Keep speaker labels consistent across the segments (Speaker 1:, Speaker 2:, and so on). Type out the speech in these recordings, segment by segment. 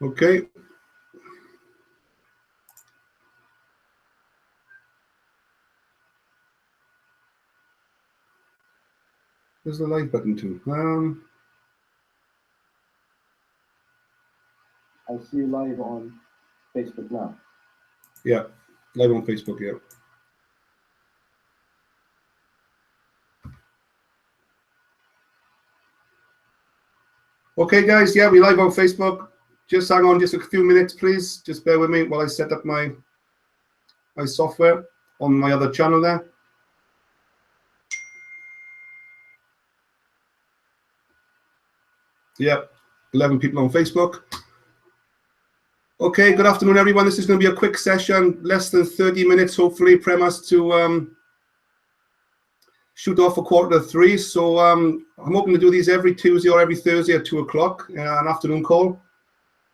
Speaker 1: Okay. There's the live button too.
Speaker 2: I see you live on Facebook now.
Speaker 1: Yeah, live on Facebook, yeah. Okay, guys, yeah, we live on Facebook. Just hang on just a few minutes, please. Just bear with me while I set up my software on my other channel there. Yeah, 11 people on Facebook. Okay, good afternoon, everyone. This is going to be a quick session, less than 30 minutes, hopefully. Premise to shoot off a 2:45. So I'm hoping to do these every Tuesday or every Thursday at 2 o'clock, an afternoon call.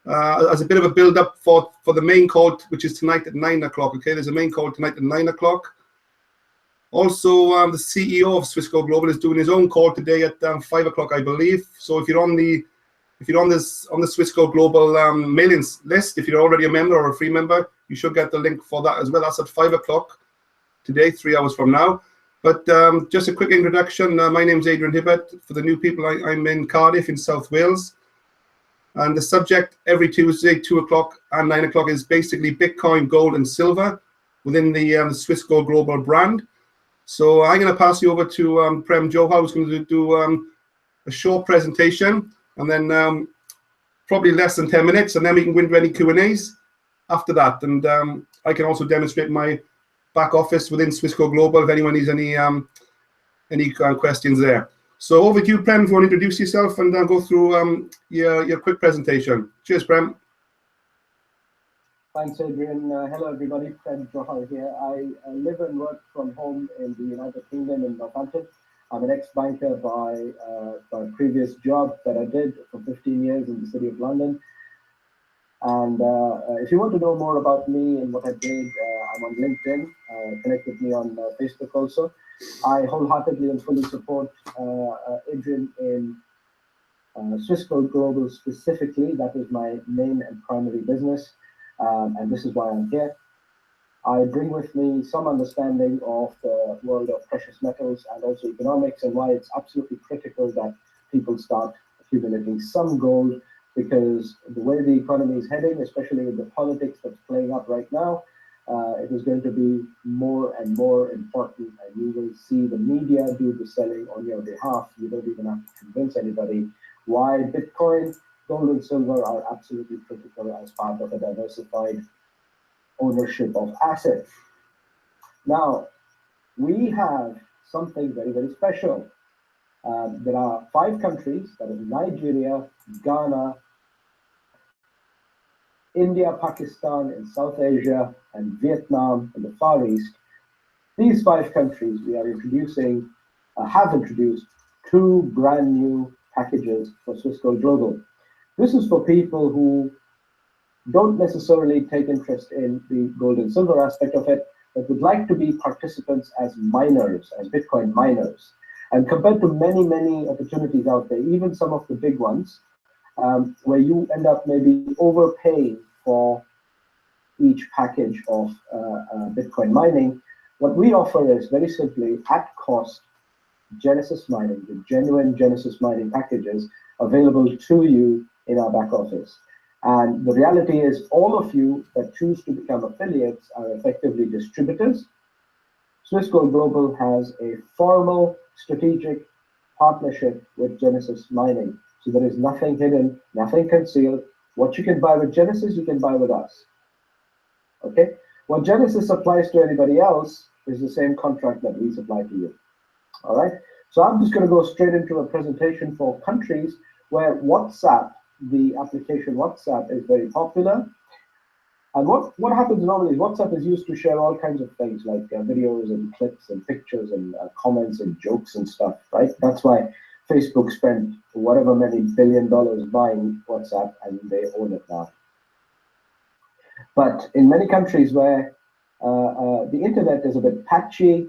Speaker 1: As a bit of a build-up for the main call, which is tonight at 9 o'clock. Okay, there's a main call tonight at 9 o'clock. Also, the CEO of Swissco Global is doing his own call today at 5 o'clock, I believe. So if you're on the Swissco Global mailing list, if you're already a member or a free member, you should get the link for that as well. That's at 5 o'clock today, 3 hours from now. But just a quick introduction. My name is Adrian Hibbert. For the new people, I'm in Cardiff in South Wales. And the subject every Tuesday, 2 o'clock and 9 o'clock is basically Bitcoin, gold, and silver within the Swissco Global brand. So I'm going to pass you over to Prem Johar, who's going to do a short presentation, and then probably less than 10 minutes, and then we can go into any Q&As after that. And I can also demonstrate my back office within Swissco Global if anyone needs any questions there. So over to you, Prem, if you want to introduce yourself and go through your quick presentation. Cheers, Prem.
Speaker 2: Thanks, Adrian. Hello, everybody. Prem Johar here. I live and work from home in the United Kingdom in Northampton. I'm an ex-banker by a previous job that I did for 15 years in the City of London. And if you want to know more about me and what I did, I'm on LinkedIn. Connect with me on Facebook also. I wholeheartedly and fully support Adrian in Swissco Global specifically. That is my main and primary business, and this is why I'm here. I bring with me some understanding of the world of precious metals and also economics, and why it's absolutely critical that people start accumulating some gold, because the way the economy is heading, especially with the politics that's playing up right now, it is going to be more and more important, and you will see the media do the selling on your behalf. You don't even have to convince anybody why Bitcoin, gold, and silver are absolutely critical as part of a diversified ownership of assets. Now, we have something very, very special. There are 5 countries, that is Nigeria, Ghana, India, Pakistan in South Asia, and Vietnam in the Far East. These 5 countries we are introducing, have introduced 2 brand new packages for Swissco Global. This is for people who don't necessarily take interest in the gold and silver aspect of it, but would like to be participants as miners, as Bitcoin miners. And compared to many, many opportunities out there, even some of the big ones, where you end up maybe overpaying for each package of Bitcoin mining, what we offer is very simply at cost Genesis mining, the genuine Genesis mining packages available to you in our back office. And the reality is all of you that choose to become affiliates are effectively distributors. Swissco Global has a formal strategic partnership with Genesis Mining. So there is nothing hidden, nothing concealed. What you can buy with Genesis, you can buy with us. Okay? What Genesis supplies to anybody else is the same contract that we supply to you. All right? So I'm just going to go straight into a presentation for countries where WhatsApp, the application WhatsApp, is very popular. And what happens normally is WhatsApp is used to share all kinds of things like videos and clips and pictures and comments and jokes and stuff, right? That's why Facebook spent whatever many $1 billion buying WhatsApp, and they own it now. But in many countries where the internet is a bit patchy,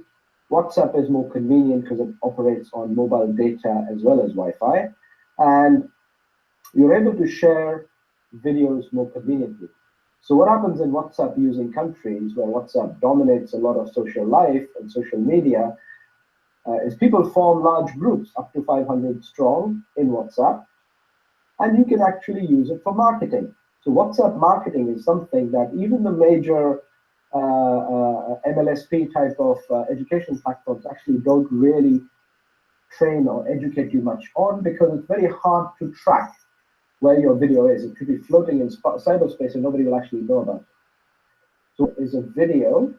Speaker 2: WhatsApp is more convenient because it operates on mobile data as well as Wi-Fi. And you're able to share videos more conveniently. So what happens in WhatsApp using countries where WhatsApp dominates a lot of social life and social media is people form large groups up to 500 strong in WhatsApp, and you can actually use it for marketing. So WhatsApp marketing is something that even the major MLSP type of education platforms actually don't really train or educate you much on, because it's very hard to track where your video is. It could be floating in cyberspace and nobody will actually know about it. So it's a video.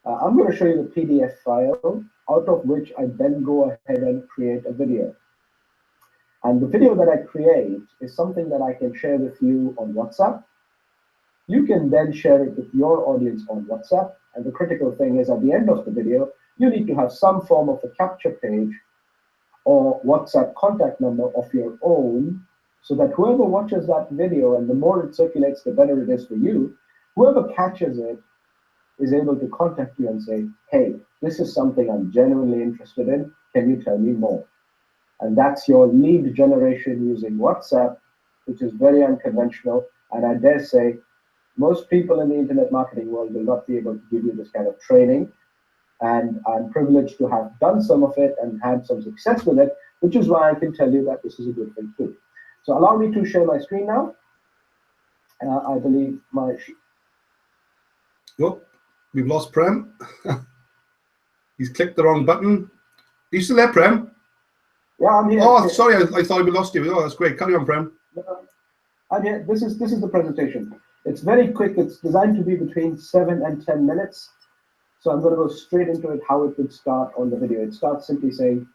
Speaker 2: I'm going to show you the PDF file, out of which I then go ahead and create a video. And the video that I create is something that I can share with you on WhatsApp. You can then share it with your audience on WhatsApp. And the critical thing is, at the end of the video, you need to have some form of a capture page or WhatsApp contact number of your own, so that whoever watches that video, and the more it circulates, the better it is for you, whoever catches it is able to contact you and say, hey, this is something I'm genuinely interested in. Can you tell me more? And that's your lead generation using WhatsApp, which is very unconventional. And I dare say, most people in the internet marketing world will not be able to give you this kind of training. And I'm privileged to have done some of it and had some success with it, which is why I can tell you that this is a good thing too. So allow me to share my screen now. I believe my...
Speaker 1: Oh, we've lost Prem. He's clicked the wrong button. Are you still there, Prem?
Speaker 2: Yeah, I'm here.
Speaker 1: Oh, sorry, I thought we lost you. Oh, that's great. Carry on, Prem.
Speaker 2: I'm here. This is the presentation. It's very quick. It's designed to be between 7 and 10 minutes. So I'm going to go straight into it, how it would start on the video. It starts simply saying,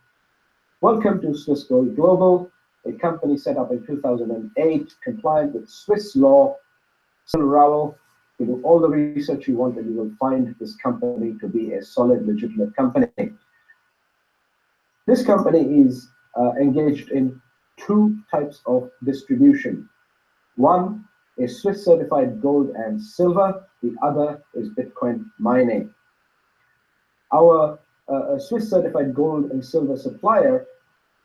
Speaker 2: welcome to Swiss Gold Global, a company set up in 2008, compliant with Swiss law. Rowell, you do all the research you want, and you will find this company to be a solid, legitimate company. This company is engaged in two types of distribution. One is Swiss certified gold and silver. The other is Bitcoin mining. Our Swiss certified gold and silver supplier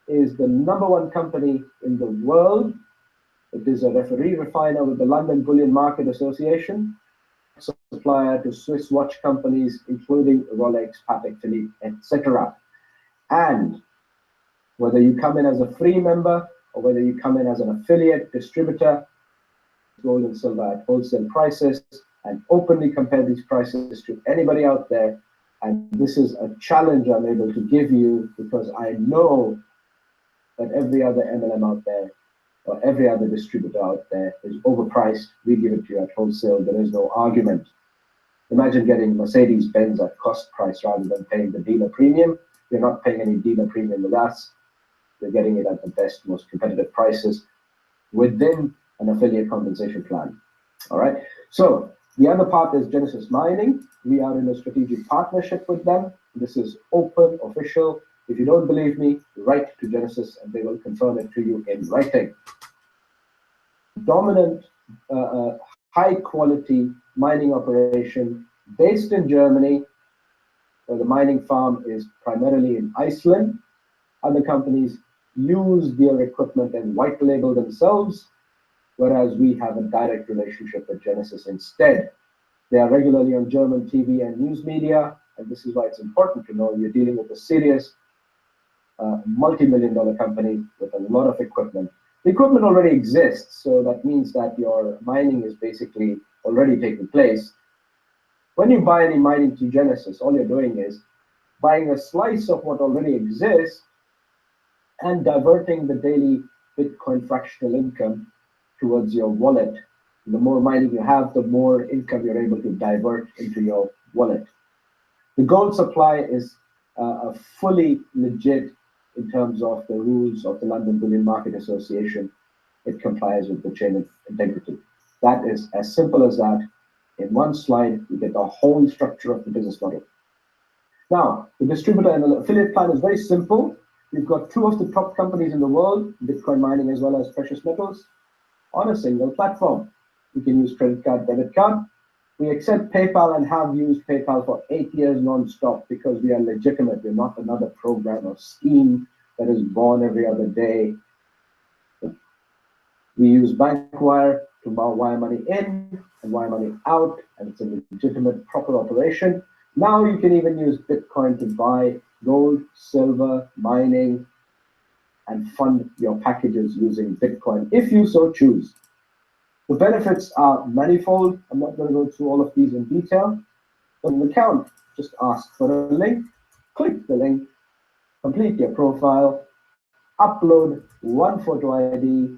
Speaker 2: is the #1 company in the world. It is a referee refiner with the London Bullion Market Association, supplier to Swiss watch companies, including Rolex, Patek Philippe, etc. And whether you come in as a free member or whether you come in as an affiliate distributor, gold and silver at wholesale prices, and openly compare these prices to anybody out there. And this is a challenge I'm able to give you, because I know that every other MLM out there or every other distributor out there is overpriced. We give it to you at wholesale. There is no argument. Imagine getting Mercedes-Benz at cost price rather than paying the dealer premium. You're not paying any dealer premium with us. You're getting it at the best, most competitive prices within an affiliate compensation plan. All right. So the other part is Genesis Mining. We are in a strategic partnership with them. This is open, official. If you don't believe me, write to Genesis and they will confirm it to you in writing. Dominant, high quality mining operation based in Germany, where the mining farm is primarily in Iceland. Other companies use their equipment and white label themselves, whereas we have a direct relationship with Genesis instead. They are regularly on German TV and news media, and this is why it's important to know you're dealing with a serious multi-million-dollar company with a lot of equipment. The equipment already exists, so that means that your mining is basically already taking place. When you buy any mining to Genesis, all you're doing is buying a slice of what already exists and diverting the daily Bitcoin fractional income towards your wallet. The more mining you have, the more income you're able to divert into your wallet. The gold supply is fully legit in terms of the rules of the London Bullion Market Association. It complies with the chain of integrity. That is as simple as that. In one slide, you get the whole structure of the business model. Now, the distributor and affiliate plan is very simple. We've got two of the top companies in the world, Bitcoin mining as well as precious metals, on a single platform. You can use credit card, debit card. We accept PayPal and have used PayPal for 8 years non-stop because we are legitimate. We're not another program or scheme that is born every other day. We use BankWire, to wire money in and wire money out, and it's a legitimate, proper operation. Now you can even use Bitcoin to buy gold, silver, mining, and fund your packages using Bitcoin if you so choose. The benefits are manifold. I'm not going to go through all of these in detail. But an account, just ask for a link, click the link, complete your profile, upload one photo ID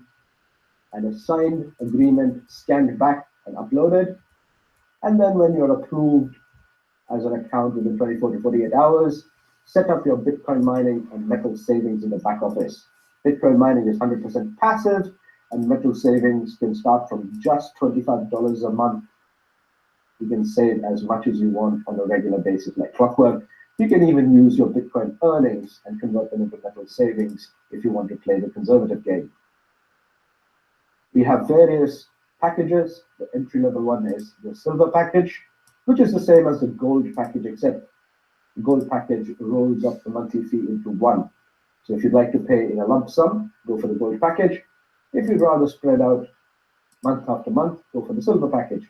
Speaker 2: and a signed agreement scanned back and uploaded. And then when you're approved as an account within 24 to 48 hours, set up your Bitcoin mining and metal savings in the back office. Bitcoin mining is 100% passive, and metal savings can start from just $25 a month. You can save as much as you want on a regular basis like clockwork. You can even use your Bitcoin earnings and convert them into metal savings if you want to play the conservative game. We have various packages. The entry-level one is the silver package, which is the same as the gold package, except the gold package rolls up the monthly fee into one. So if you'd like to pay in a lump sum, go for the gold package. If you'd rather spread out month after month, go for the silver package.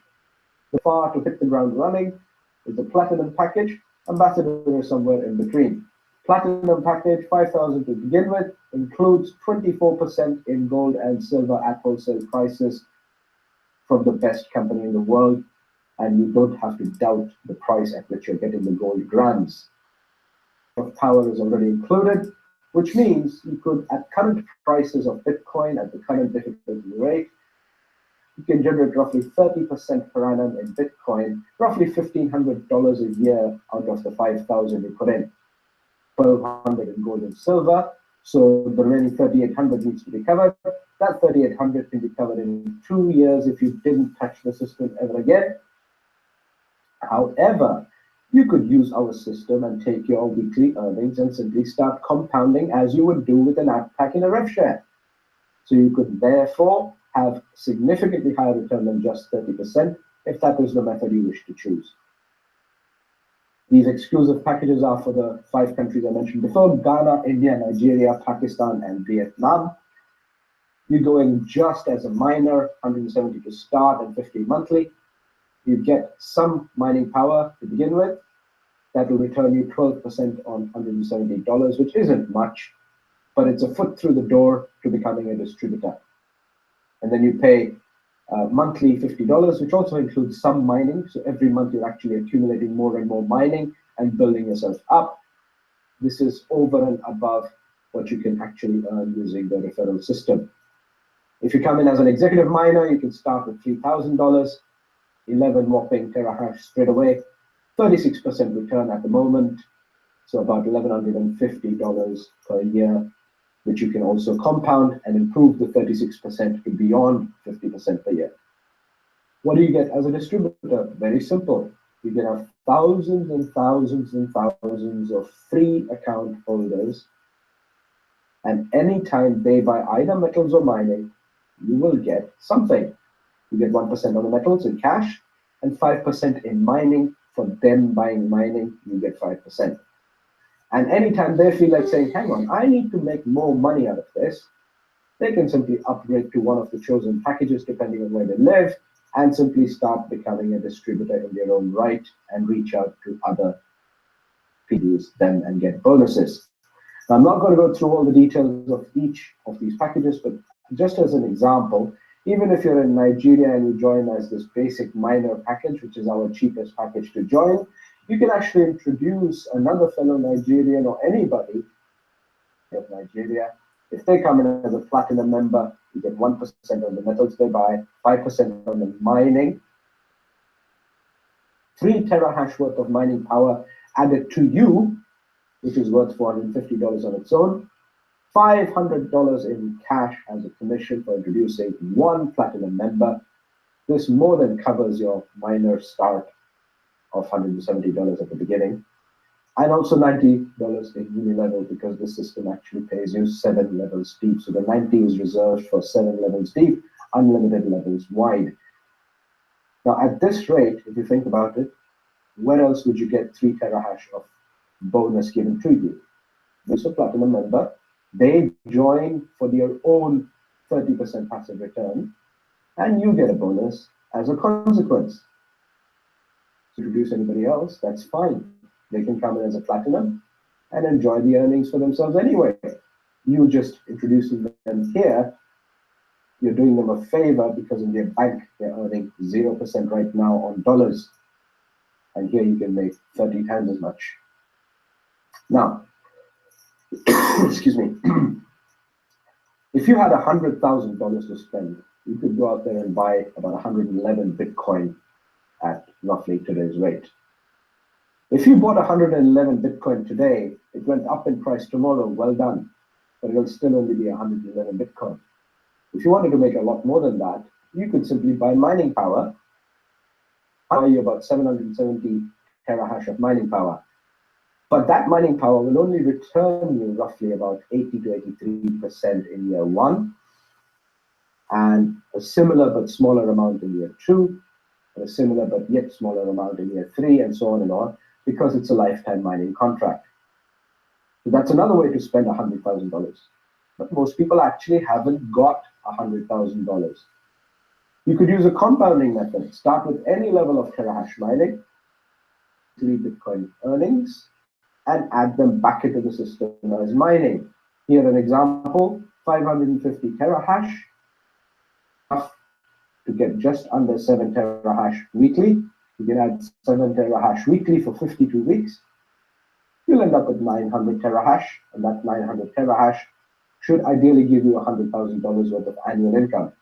Speaker 2: The far to hit the ground running is the platinum package. Ambassador is somewhere in between. Platinum package, $5,000 to begin with, includes 24% in gold and silver at wholesale prices from the best company in the world, and you don't have to doubt the price at which you're getting the gold grams. Power is already included, which means you could, at current prices of Bitcoin, at the current difficulty rate, you can generate roughly 30% per annum in Bitcoin, roughly $1,500 a year out of the $5,000 you put in, $1,200 in gold and silver. So the remaining $3,800 needs to be covered. That $3,800 can be covered in 2 years if you didn't touch the system ever again. However, you could use our system and take your weekly earnings and simply start compounding as you would do with an app pack in a rev share. So you could therefore have significantly higher return than just 30% if that is the method you wish to choose. These exclusive packages are for the 5 countries I mentioned before: Ghana, India, Nigeria, Pakistan, and Vietnam. You go in just as a miner, 170 to start and 50 monthly. You get some mining power to begin with. That will return you 12% on $170, which isn't much, but it's a foot through the door to becoming a distributor. And then you pay monthly $50, which also includes some mining. So every month you're actually accumulating more and more mining and building yourself up. This is over and above what you can actually earn using the referral system. If you come in as an executive miner, you can start with $3,000, 11 whopping terahash straight away, 36% return at the moment, so about $1,150 per year, which you can also compound and improve the 36% to beyond 50% per year. What do you get as a distributor? Very simple. You can have thousands and thousands and thousands of free account holders, and anytime they buy either metals or mining, you will get something. You get 1% on the metals in cash and 5% in mining. For them buying mining, you get 5%. And anytime they feel like saying, hang on, I need to make more money out of this, they can simply upgrade to one of the chosen packages depending on where they live and simply start becoming a distributor in their own right and reach out to other people, use them and get bonuses. Now, I'm not going to go through all the details of each of these packages, but just as an example, even if you're in Nigeria and you join as this basic miner package, which is our cheapest package to join, you can actually introduce another fellow Nigerian or anybody of Nigeria. If they come in as a platinum member, you get 1% on the metals they buy, 5% on the mining, 3 terahash worth of mining power added to you, which is worth $450 on its own, $500 in cash as a commission for introducing 1 platinum member. This more than covers your miner start of $170 at the beginning, and also $90 in uni-level, because the system actually pays you 7 levels deep. So the 90 is reserved for 7 levels deep, unlimited levels wide. Now at this rate, if you think about it, where else would you get 3 terahash of bonus given to you? This is a platinum member. They join for their own 30% passive return, and you get a bonus as a consequence. To introduce anybody else, that's fine. They can come in as a platinum and enjoy the earnings for themselves anyway. You just introducing them here, you're doing them a favor because in their bank, they're earning 0% right now on dollars. And here you can make 30 times as much. Now, excuse me, if you had $100,000 to spend, you could go out there and buy about 111 Bitcoin at roughly today's rate. If you bought 111 Bitcoin today, it went up in price tomorrow, well done, but it'll still only be 111 Bitcoin. If you wanted to make a lot more than that, you could simply buy mining power. I'll buy you about 770 terahash of mining power. But that mining power will only return you roughly about 80 to 83% in year 1, and a similar but smaller amount in year 2, and a similar but yet smaller amount in year 3, and so on and on, because it's a lifetime mining contract. So that's another way to spend $100,000. But most people actually haven't got $100,000. You could use a compounding method. Start with any level of terahash mining, 3 Bitcoin earnings, and add them back into the system as mining. Here an example, 550 terahash, to get just under 7 terahash weekly. You can add 7 terahash weekly for 52 weeks. You'll end up with 900 terahash, and that 900 terahash should ideally give you $100,000 worth of annual income.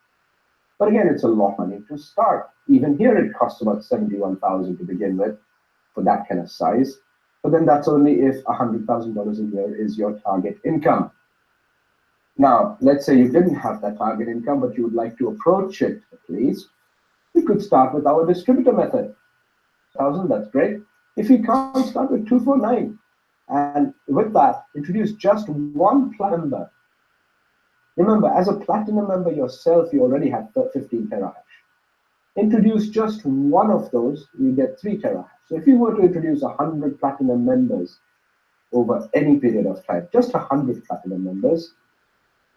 Speaker 2: But again, it's a lot of money to start. Even here, it costs about $71,000 to begin with for that kind of size. But then that's only if $100,000 a year is your target income. Now, let's say you didn't have that target income, but you would like to approach it at least. You could start with our distributor method. 1,000, that's great. If you can't, start with 249. And with that, introduce just one platinum member. Remember, as a platinum member yourself, you already have 15 terahash. Introduce just one of those, you get 3 terahash. So if you were to introduce 100 platinum members over any period of time, just 100 platinum members,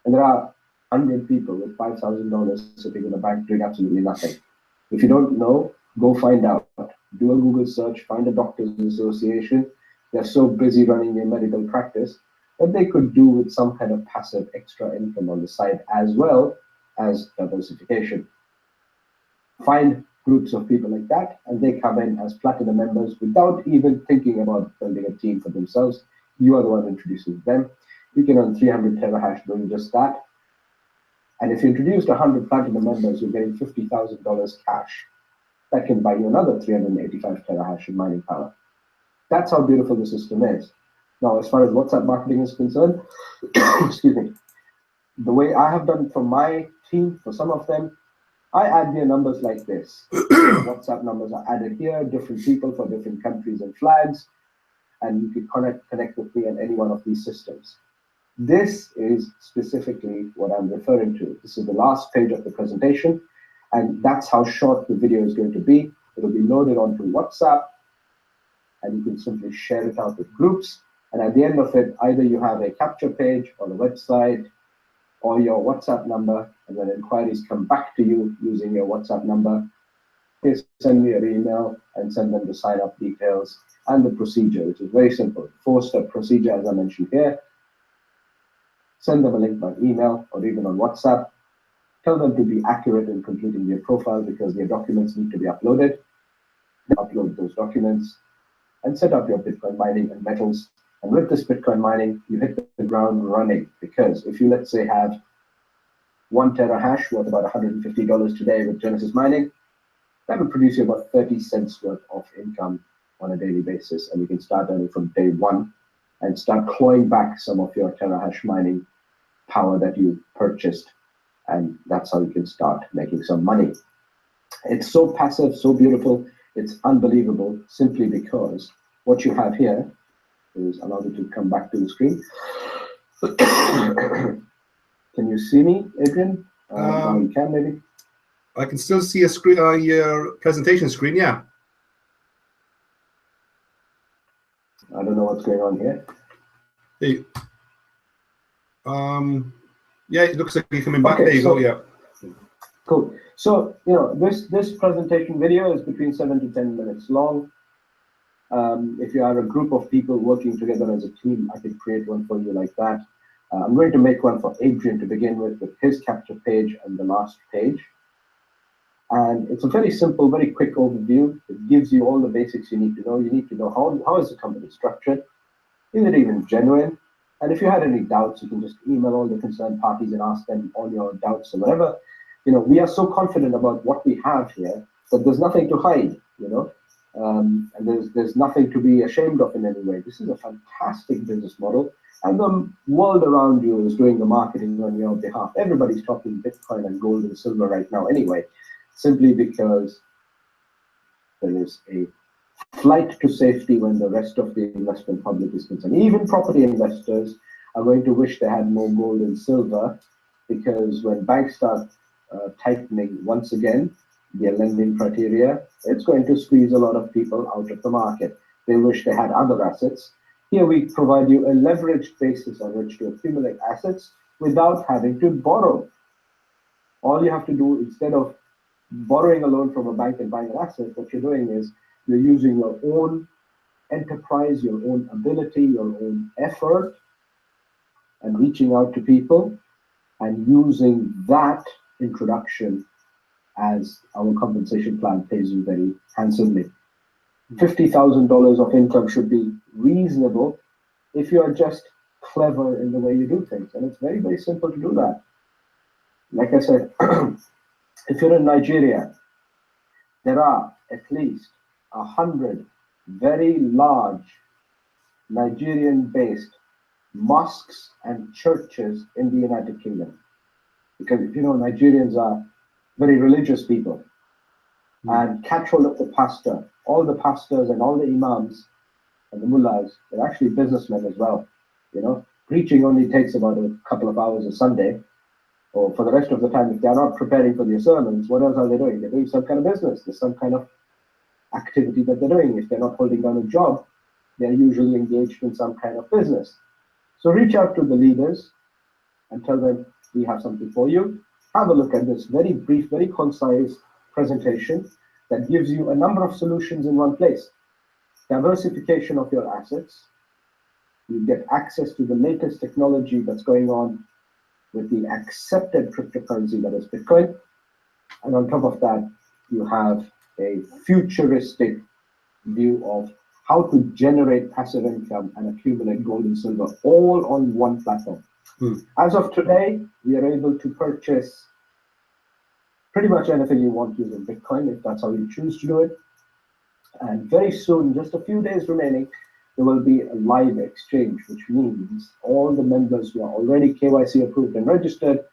Speaker 2: and there are 100 people with $5,000 sitting in the bank doing absolutely nothing. If you don't know, go find out. Do a Google search, find a doctor's association. They're so busy running their medical practice that they could do with some kind of passive extra income on the side as well as diversification. Find groups of people like that, and they come in as platinum members without even thinking about building a team for themselves. You are the one introducing them. You can earn 300 terahash doing just that. And if you introduced 100 platinum members, you're getting $50,000 cash. That can buy you another 385 terahash in mining power. That's how beautiful the system is. Now, as far as WhatsApp marketing is concerned, excuse me, the way I have done for my team, for some of them, I add their numbers like this. WhatsApp numbers are added here, different people for different countries and flags, and you can connect with me on any one of these systems. This is specifically what I'm referring to. This is the last page of the presentation, and that's how short the video is going to be. It'll be loaded onto WhatsApp, and you can simply share it out with groups. And at the end of it, either you have a capture page on the website or your WhatsApp number, and when inquiries come back to you using your WhatsApp number, please send me your email and send them the sign-up details and the procedure, which is very simple. 4-step procedure, as I mentioned here. Send them a link by email or even on WhatsApp. Tell them to be accurate in completing their profile because their documents need to be uploaded. Upload those documents and set up your Bitcoin mining and metals. And with this Bitcoin mining, you hit the ground running, because if you, let's say, have 1 terahash worth about $150 today with Genesis Mining, that will produce you about 30 cents worth of income on a daily basis. And you can start earning from day 1 and start clawing back some of your terahash mining power that you purchased. And that's how you can start making some money. It's so passive, so beautiful, it's unbelievable, simply because what you have here is, allow me to come back to the screen. Can you see me, Adrian? You can, maybe.
Speaker 1: I can still see a screen, your presentation screen, yeah.
Speaker 2: I don't know what's going on here.
Speaker 1: Hey. Yeah, it looks like you're coming back. Okay, there you go, yeah.
Speaker 2: Cool. So, this presentation video is between 7 to 10 minutes long. If you are a group of people working together as a team, I could create one for you like that. I'm going to make one for Adrian to begin with his capture page and the last page. And it's a very simple, very quick overview. It gives you all the basics you need to know. You need to know how is the company structured? Is it even genuine? And if you had any doubts, you can just email all the concerned parties and ask them all your doubts or whatever. We are so confident about what we have here that there's nothing to hide, and there's nothing to be ashamed of in any way. This is a fantastic business model, and the world around you is doing the marketing on your behalf. Everybody's talking Bitcoin and gold and silver right now anyway, simply because there is a flight to safety when the rest of the investment public is concerned. Even property investors are going to wish they had more gold and silver, because when banks start tightening once again their lending criteria, it's going to squeeze a lot of people out of the market. They wish they had other assets. Here we provide you a leveraged basis on which to accumulate assets without having to borrow. All you have to do, instead of borrowing a loan from a bank and buying an asset, what you're doing is you're using your own enterprise, your own ability, your own effort, and reaching out to people and using that introduction as our compensation plan pays you very handsomely. $50,000 of income should be reasonable if you are just clever in the way you do things. And it's very, very simple to do that. Like I said, if you're in Nigeria, there are at least 100 very large Nigerian-based mosques and churches in the United Kingdom. Because Nigerians are very religious people. And catch hold of the pastor. All the pastors and all the imams and the mullahs, they're actually businessmen as well. Preaching only takes about a couple of hours a Sunday, or for the rest of the time, if they're not preparing for their sermons, what else are they doing? They're doing some kind of business. There's some kind of activity that they're doing. If they're not holding down a job, they're usually engaged in some kind of business. So reach out to the leaders and tell them, we have something for you. Have a look at this very brief, very concise presentation that gives you a number of solutions in one place. Diversification of your assets. You get access to the latest technology that's going on with the accepted cryptocurrency that is Bitcoin. And on top of that, you have a futuristic view of how to generate passive income and accumulate gold and silver all on one platform. As of today, we are able to purchase pretty much anything you want using Bitcoin, if that's how you choose to do it. And very soon, just a few days remaining, there will be a live exchange, which means all the members who are already KYC approved and registered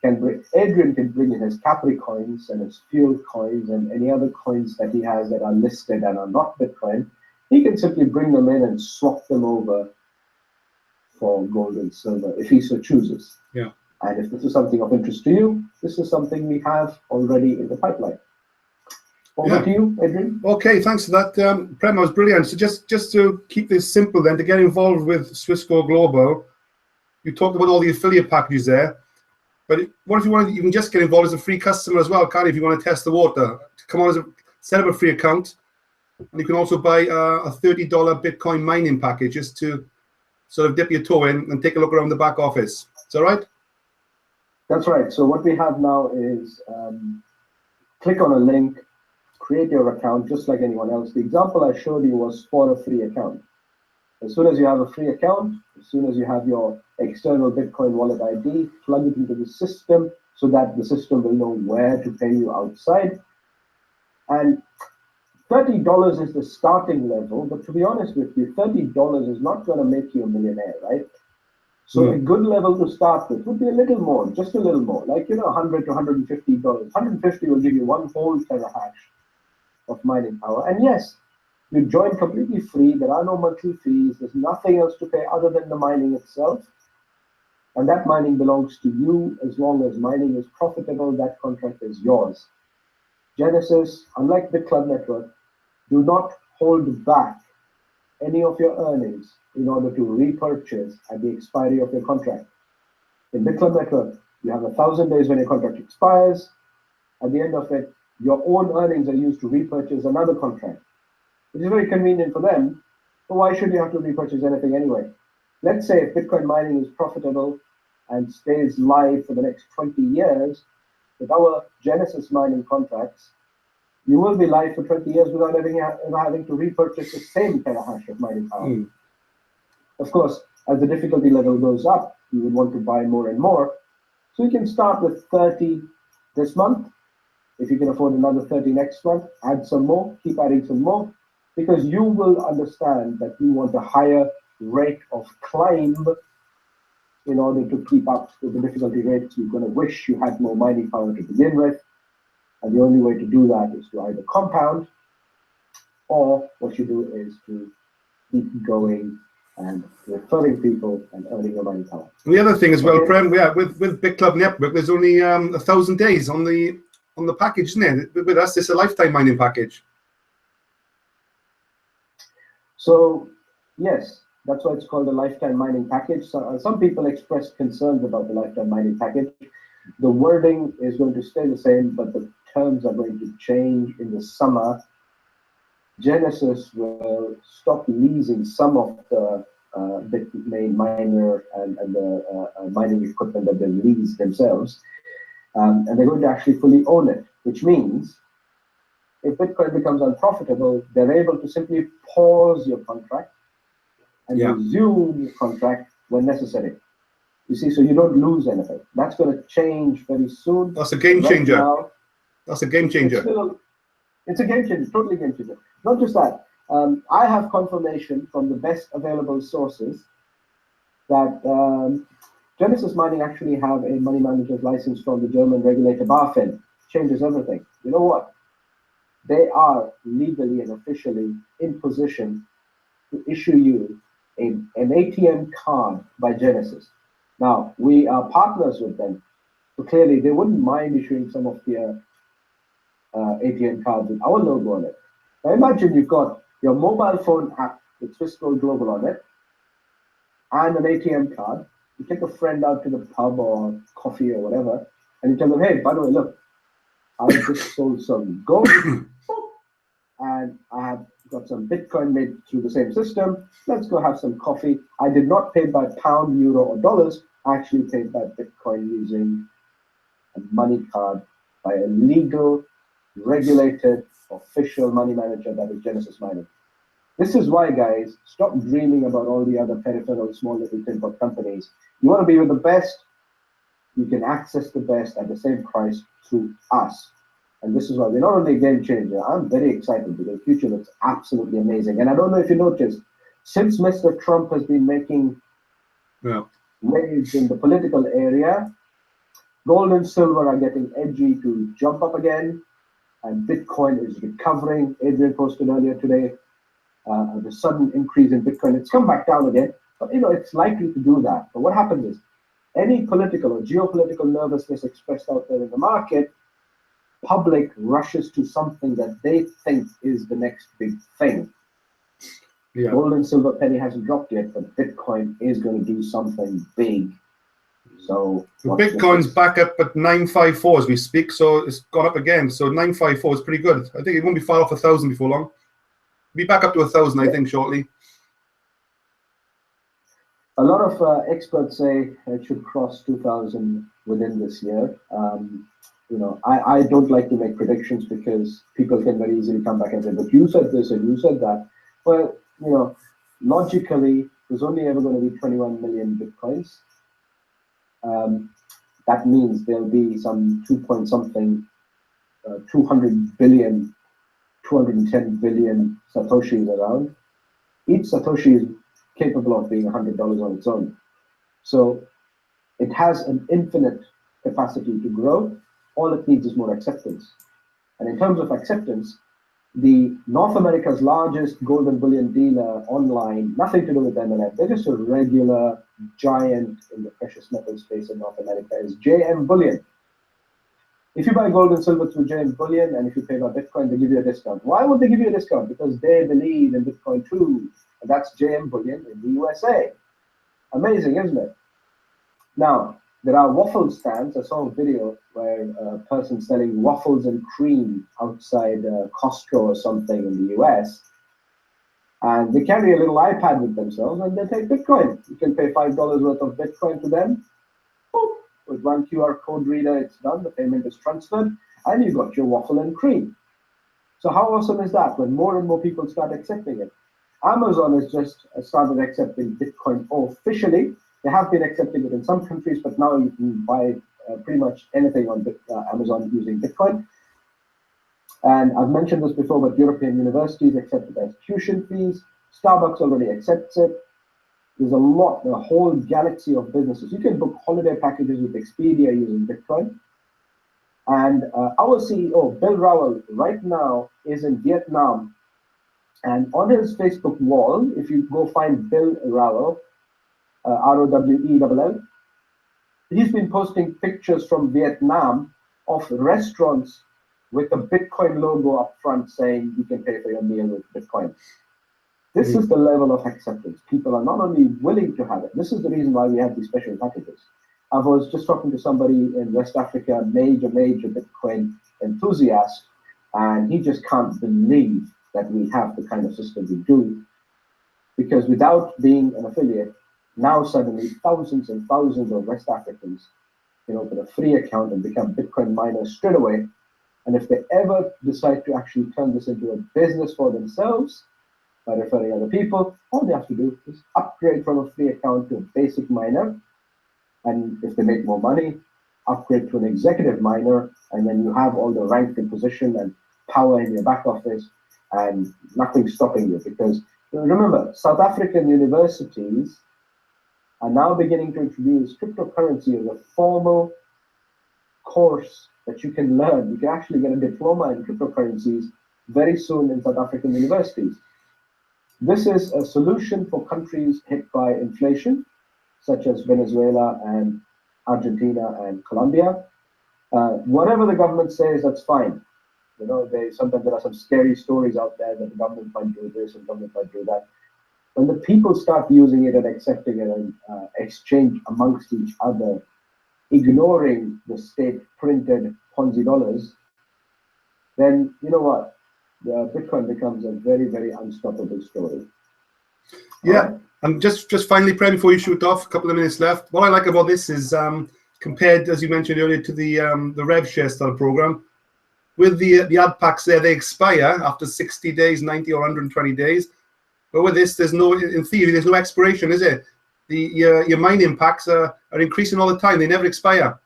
Speaker 2: Adrian can bring in his Capri coins and his fuel coins and any other coins that he has that are listed and are not Bitcoin. He can simply bring them in and swap them over for gold and silver if he so chooses.
Speaker 1: Yeah.
Speaker 2: And if this is something of interest to you, this is something we have already in the pipeline. Over to you, Adrian.
Speaker 1: Okay, thanks for that. Prem, that was brilliant. So just to keep this simple then, to get involved with Swisscore Global, you talked about all the affiliate packages there, but what if you want to, you can just get involved as a free customer as well, can't you, if you want to test the water? Come on, set up a free account, and you can also buy a $30 Bitcoin mining package just to sort of dip your toe in and take a look around the back office. Is that right?
Speaker 2: That's right. So what we have now is click on a link, create your account just like anyone else. The example I showed you was for a free account. As soon as you have a free account, as soon as you have your external Bitcoin wallet ID, plug it into the system so that the system will know where to pay you outside. And $30 is the starting level, but to be honest with you, $30 is not going to make you a millionaire, right? So a good level to start with would be a little more, just a little more, like, $100 to $150. $150 will give you one whole terahash of mining power. And yes, you join completely free. There are no monthly fees. There's nothing else to pay other than the mining itself. And that mining belongs to you. As long as mining is profitable, that contract is yours. Genesis, unlike the Club Network, do not hold back any of your earnings in order to repurchase at the expiry of your contract. In BitClub Network, you have 1,000 days when your contract expires. at the end of it, your own earnings are used to repurchase another contract, which is very convenient for them. But why should you have to repurchase anything anyway? Let's say if Bitcoin mining is profitable and stays live for the next 20 years, with our Genesis mining contracts, you will be live for 20 years without ever having to repurchase the same terahash of mining power. Of course, as the difficulty level goes up, you would want to buy more and more. So you can start with 30 this month. If you can afford another 30 next month, add some more, keep adding some more, because you will understand that you want a higher rate of climb in order to keep up with the difficulty rates. You're going to wish you had more mining power to begin with. And the only way to do that is to either compound, or what you do is to keep going and referring people and earning your mining power.
Speaker 1: And the other thing as well, Prem, with BitClub Network, there's only 1,000 days on the package, isn't it? With us, it's a lifetime mining package.
Speaker 2: So yes, that's why it's called a lifetime mining package. So, some people expressed concerns about the lifetime mining package. The wording is going to stay the same, but the terms are going to change in the summer. Genesis will stop leasing some of the Bitcoin miner and the mining equipment that they lease themselves, and they're going to actually fully own it, which means if Bitcoin becomes unprofitable, they're able to simply pause your contract and resume your contract when necessary. You see, so you don't lose anything. That's going to change very soon.
Speaker 1: That's a game changer. Now, that's a game changer.
Speaker 2: It's a game changer, totally game changer. Not just that. I have confirmation from the best available sources that Genesis Mining actually have a money manager's license from the German regulator BaFin. Changes everything. You know what? They are legally and officially in position to issue you an ATM card by Genesis. Now, we are partners with them, so clearly they wouldn't mind issuing some of their ATM cards with our logo on it. Now imagine you've got your mobile phone app with Swiss Gold Global on it and an ATM card. You take a friend out to the pub or coffee or whatever, and you tell them, hey, by the way, look, I just sold some gold and I have got some Bitcoin made through the same system. Let's go have some coffee. I did not pay by pound, euro, or dollars. I actually paid by Bitcoin using a money card by a legal, regulated, official money manager that is Genesis Mining. This is why, guys, stop dreaming about all the other peripheral small little tin-pot companies. You want to be with the best, you can access the best at the same price through us. And this is why we're not only a game changer. I'm very excited because the future looks absolutely amazing. And I don't know if you noticed, since Mr. Trump has been making waves in the political area, gold and silver are getting edgy to jump up again, and Bitcoin is recovering. Adrian posted earlier today the sudden increase in Bitcoin. It's come back down again, but it's likely to do that. But what happens is, any political or geopolitical nervousness expressed out there in the market, public rushes to something that they think is the next big thing. Gold and silver penny hasn't dropped yet, but Bitcoin is going to do something big. So
Speaker 1: Bitcoin's back up at 954 as we speak, so it's gone up again. So 954 is pretty good. I think it won't be far off 1,000 before long. Be back up to 1,000, I think, shortly.
Speaker 2: A lot of experts say it should cross 2,000 within this year. I don't like to make predictions because people can very easily come back and say, but you said this and you said that. Well, logically, there's only ever going to be 21 million Bitcoins. That means there'll be some 200 billion, 210 billion Satoshis around. Each Satoshi is capable of being $100 on its own. So it has an infinite capacity to grow. All it needs is more acceptance. And in terms of acceptance, the North America's largest gold and bullion dealer online, nothing to do with MLF, they're just a regular giant in the precious metal space in North America, is JM Bullion. If you buy gold and silver through JM Bullion, and if you pay by Bitcoin, they give you a discount. Why would they give you a discount? Because they believe in Bitcoin too. And that's JM Bullion in the USA. Amazing, isn't it? Now, There are waffle stands. I saw a video where a person selling waffles and cream outside Costco or something in the US. And they carry a little iPad with themselves and they take Bitcoin. You can pay $5 worth of Bitcoin to them. Boop. With one QR code reader, it's done. The payment is transferred and you got your waffle and cream. So how awesome is that when more and more people start accepting it? Amazon has just started accepting Bitcoin officially. They have been accepting it in some countries, but now you can buy pretty much anything on Amazon using Bitcoin. And I've mentioned this before, but European universities accept it as tuition fees. Starbucks already accepts it. There's a whole galaxy of businesses. You can book holiday packages with Expedia using Bitcoin. And our CEO, Bill Rowell, right now is in Vietnam. And on his Facebook wall, if you go find Bill Rowell, R-O-W-E-L-L, he's been posting pictures from Vietnam of restaurants with a Bitcoin logo up front saying you can pay for your meal with Bitcoin. This is the level of acceptance. People are not only willing to have it. This is the reason why we have these special packages. I was just talking to somebody in West Africa, major Bitcoin enthusiast, and he just can't believe that we have the kind of system we do. Because without being an affiliate, now suddenly thousands and thousands of West Africans can open a free account and become Bitcoin miners straight away. And if they ever decide to actually turn this into a business for themselves by referring other people, all they have to do is upgrade from a free account to a basic miner. And if they make more money, upgrade to an executive miner, and then you have all the rank and position and power in your back office, and nothing stopping you. Because remember, South African universities are now beginning to introduce cryptocurrency as a formal course that you can learn. You can actually get a diploma in cryptocurrencies very soon in South African universities. This is a solution for countries hit by inflation, such as Venezuela and Argentina and Colombia. Whatever the government says, that's fine. You know, sometimes there are some scary stories out there that the government might do this and government might do that. When the people start using it and accepting it and exchange amongst each other, ignoring the state-printed Ponzi dollars, then you know what? The Bitcoin becomes a very unstoppable story.
Speaker 1: Yeah, and just finally, Prem, before you shoot off, a couple of minutes left. What I like about this is compared, as you mentioned earlier, to the Rev Share style program, with the ad packs there, they expire after 60 days, 90 or 120 days. But with this, there's no, in theory, there's no expiration, is it? Your mining packs are increasing all the time. They never expire.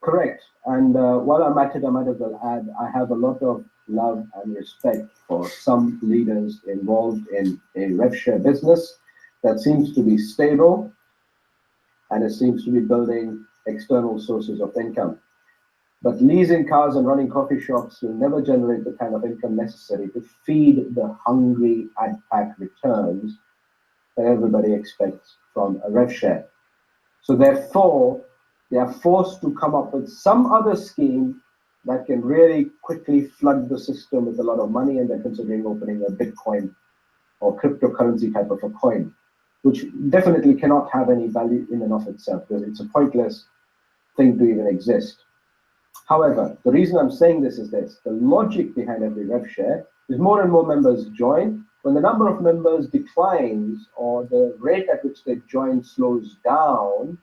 Speaker 2: Correct. And while I'm at it, I might as well add, I have a lot of love and respect for some leaders involved in a rev share business that seems to be stable and it seems to be building external sources of income. But leasing cars and running coffee shops will never generate the kind of income necessary to feed the hungry ad pack returns that everybody expects from a rev share. So therefore, they are forced to come up with some other scheme that can really quickly flood the system with a lot of money, and they're considering opening a Bitcoin or cryptocurrency type of a coin, which definitely cannot have any value in and of itself, because it's a pointless thing to even exist. However, the reason I'm saying this is this: the logic behind every rev share is more and more members join. When the number of members declines or the rate at which they join slows down,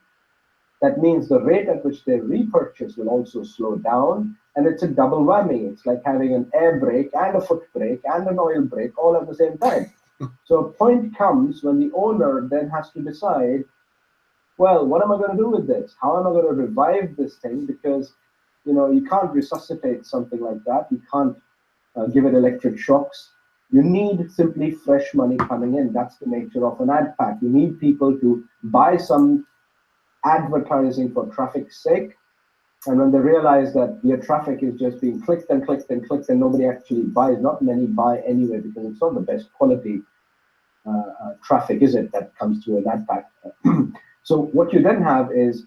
Speaker 2: that means the rate at which they repurchase will also slow down, and it's a double whammy. It's like having an air brake and a foot brake and an oil brake all at the same time. So a point comes when the owner then has to decide, well, what am I going to do with this? How am I going to revive this thing? Because you can't resuscitate something like that. You can't give it electric shocks. You need simply fresh money coming in. That's the nature of an ad pack. You need people to buy some advertising for traffic's sake, and when they realize that your traffic is just being clicked and clicked and clicked and nobody actually buys, not many buy anyway because it's not the best quality traffic, is it, that comes through an ad pack. So what you then have is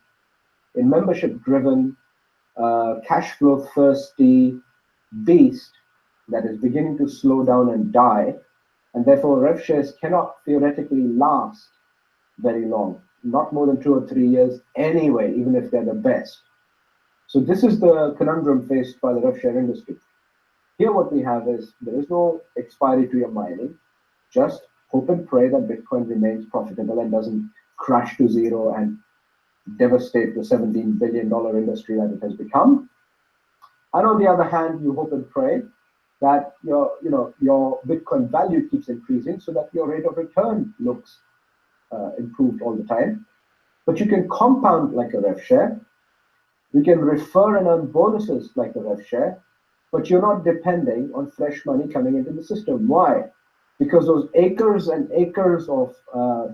Speaker 2: a membership-driven, cash flow thirsty beast that is beginning to slow down and die, and therefore rev shares cannot theoretically last very long. not more than 2 or 3 years anyway, even if they're the best. So this is the conundrum faced by the rev share industry. Here what we have is there is no expiry to your mining. Just hope and pray that Bitcoin remains profitable and doesn't crash to zero and devastate the $17 billion industry that it has become. And on the other hand, you hope and pray that your Bitcoin value keeps increasing so that your rate of return looks improved all the time. But you can compound like a rev share. You can refer and earn bonuses like a rev share, but you're not depending on fresh money coming into the system. Why? Because those acres and acres of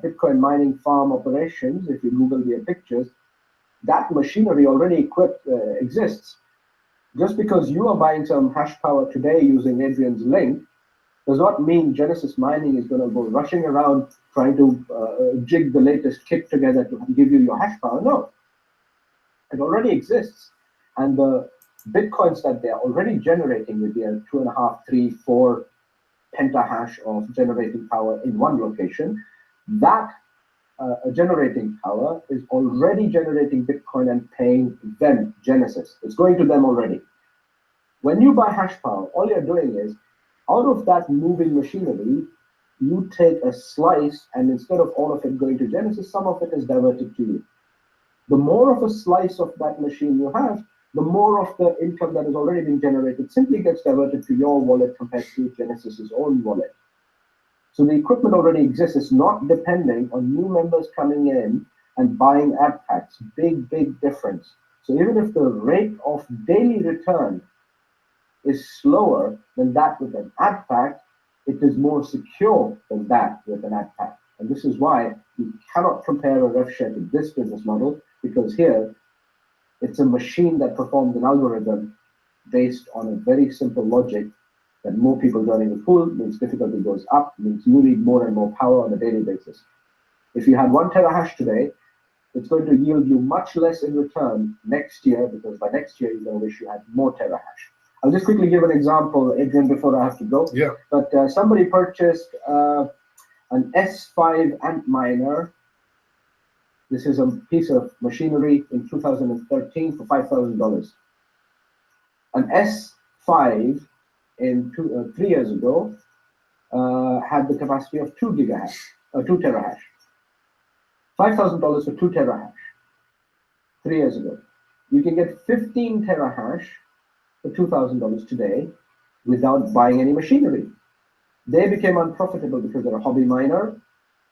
Speaker 2: Bitcoin mining farm operations, if you Google their pictures, that machinery already exists. Just because you are buying some hash power today using Adrian's link does not mean Genesis Mining is going to go rushing around trying to jig the latest kit together to give you your hash power. No, it already exists. And the Bitcoins that they're already generating with their 2.5, 3, 4 pentahash of generating power in one location, that generating power is already generating Bitcoin and paying them, Genesis. It's going to them already. When you buy hash power, all you're doing is, out of that moving machinery, you take a slice, and instead of all of it going to Genesis, some of it is diverted to you. The more of a slice of that machine you have, the more of the income that has already been generated simply gets diverted to your wallet compared to Genesis's own wallet. So the equipment already exists. It's not depending on new members coming in and buying ad packs. Big, big difference. So even if the rate of daily return is slower than that with an ad pack, it is more secure than that with an ad pack. And this is why you cannot compare a rev share to this business model, because here it's a machine that performs an algorithm based on a very simple logic that more people joining the pool means difficulty goes up, means you need more and more power on a daily basis. If you had 1 terahash today, it's going to yield you much less in return next year, because by next year you're going to wish you had more terahash. I'll just quickly give an example, Adrian, before I have to go.
Speaker 1: Yeah.
Speaker 2: But somebody purchased an S5 Antminer. This is a piece of machinery in 2013 for $5,000. An S5 in 3 years ago had the capacity of 2 terahash. $5,000 for 2 terahash 3 years ago. You can get 15 terahash for $2,000 today without buying any machinery. They became unprofitable because they're a hobby miner,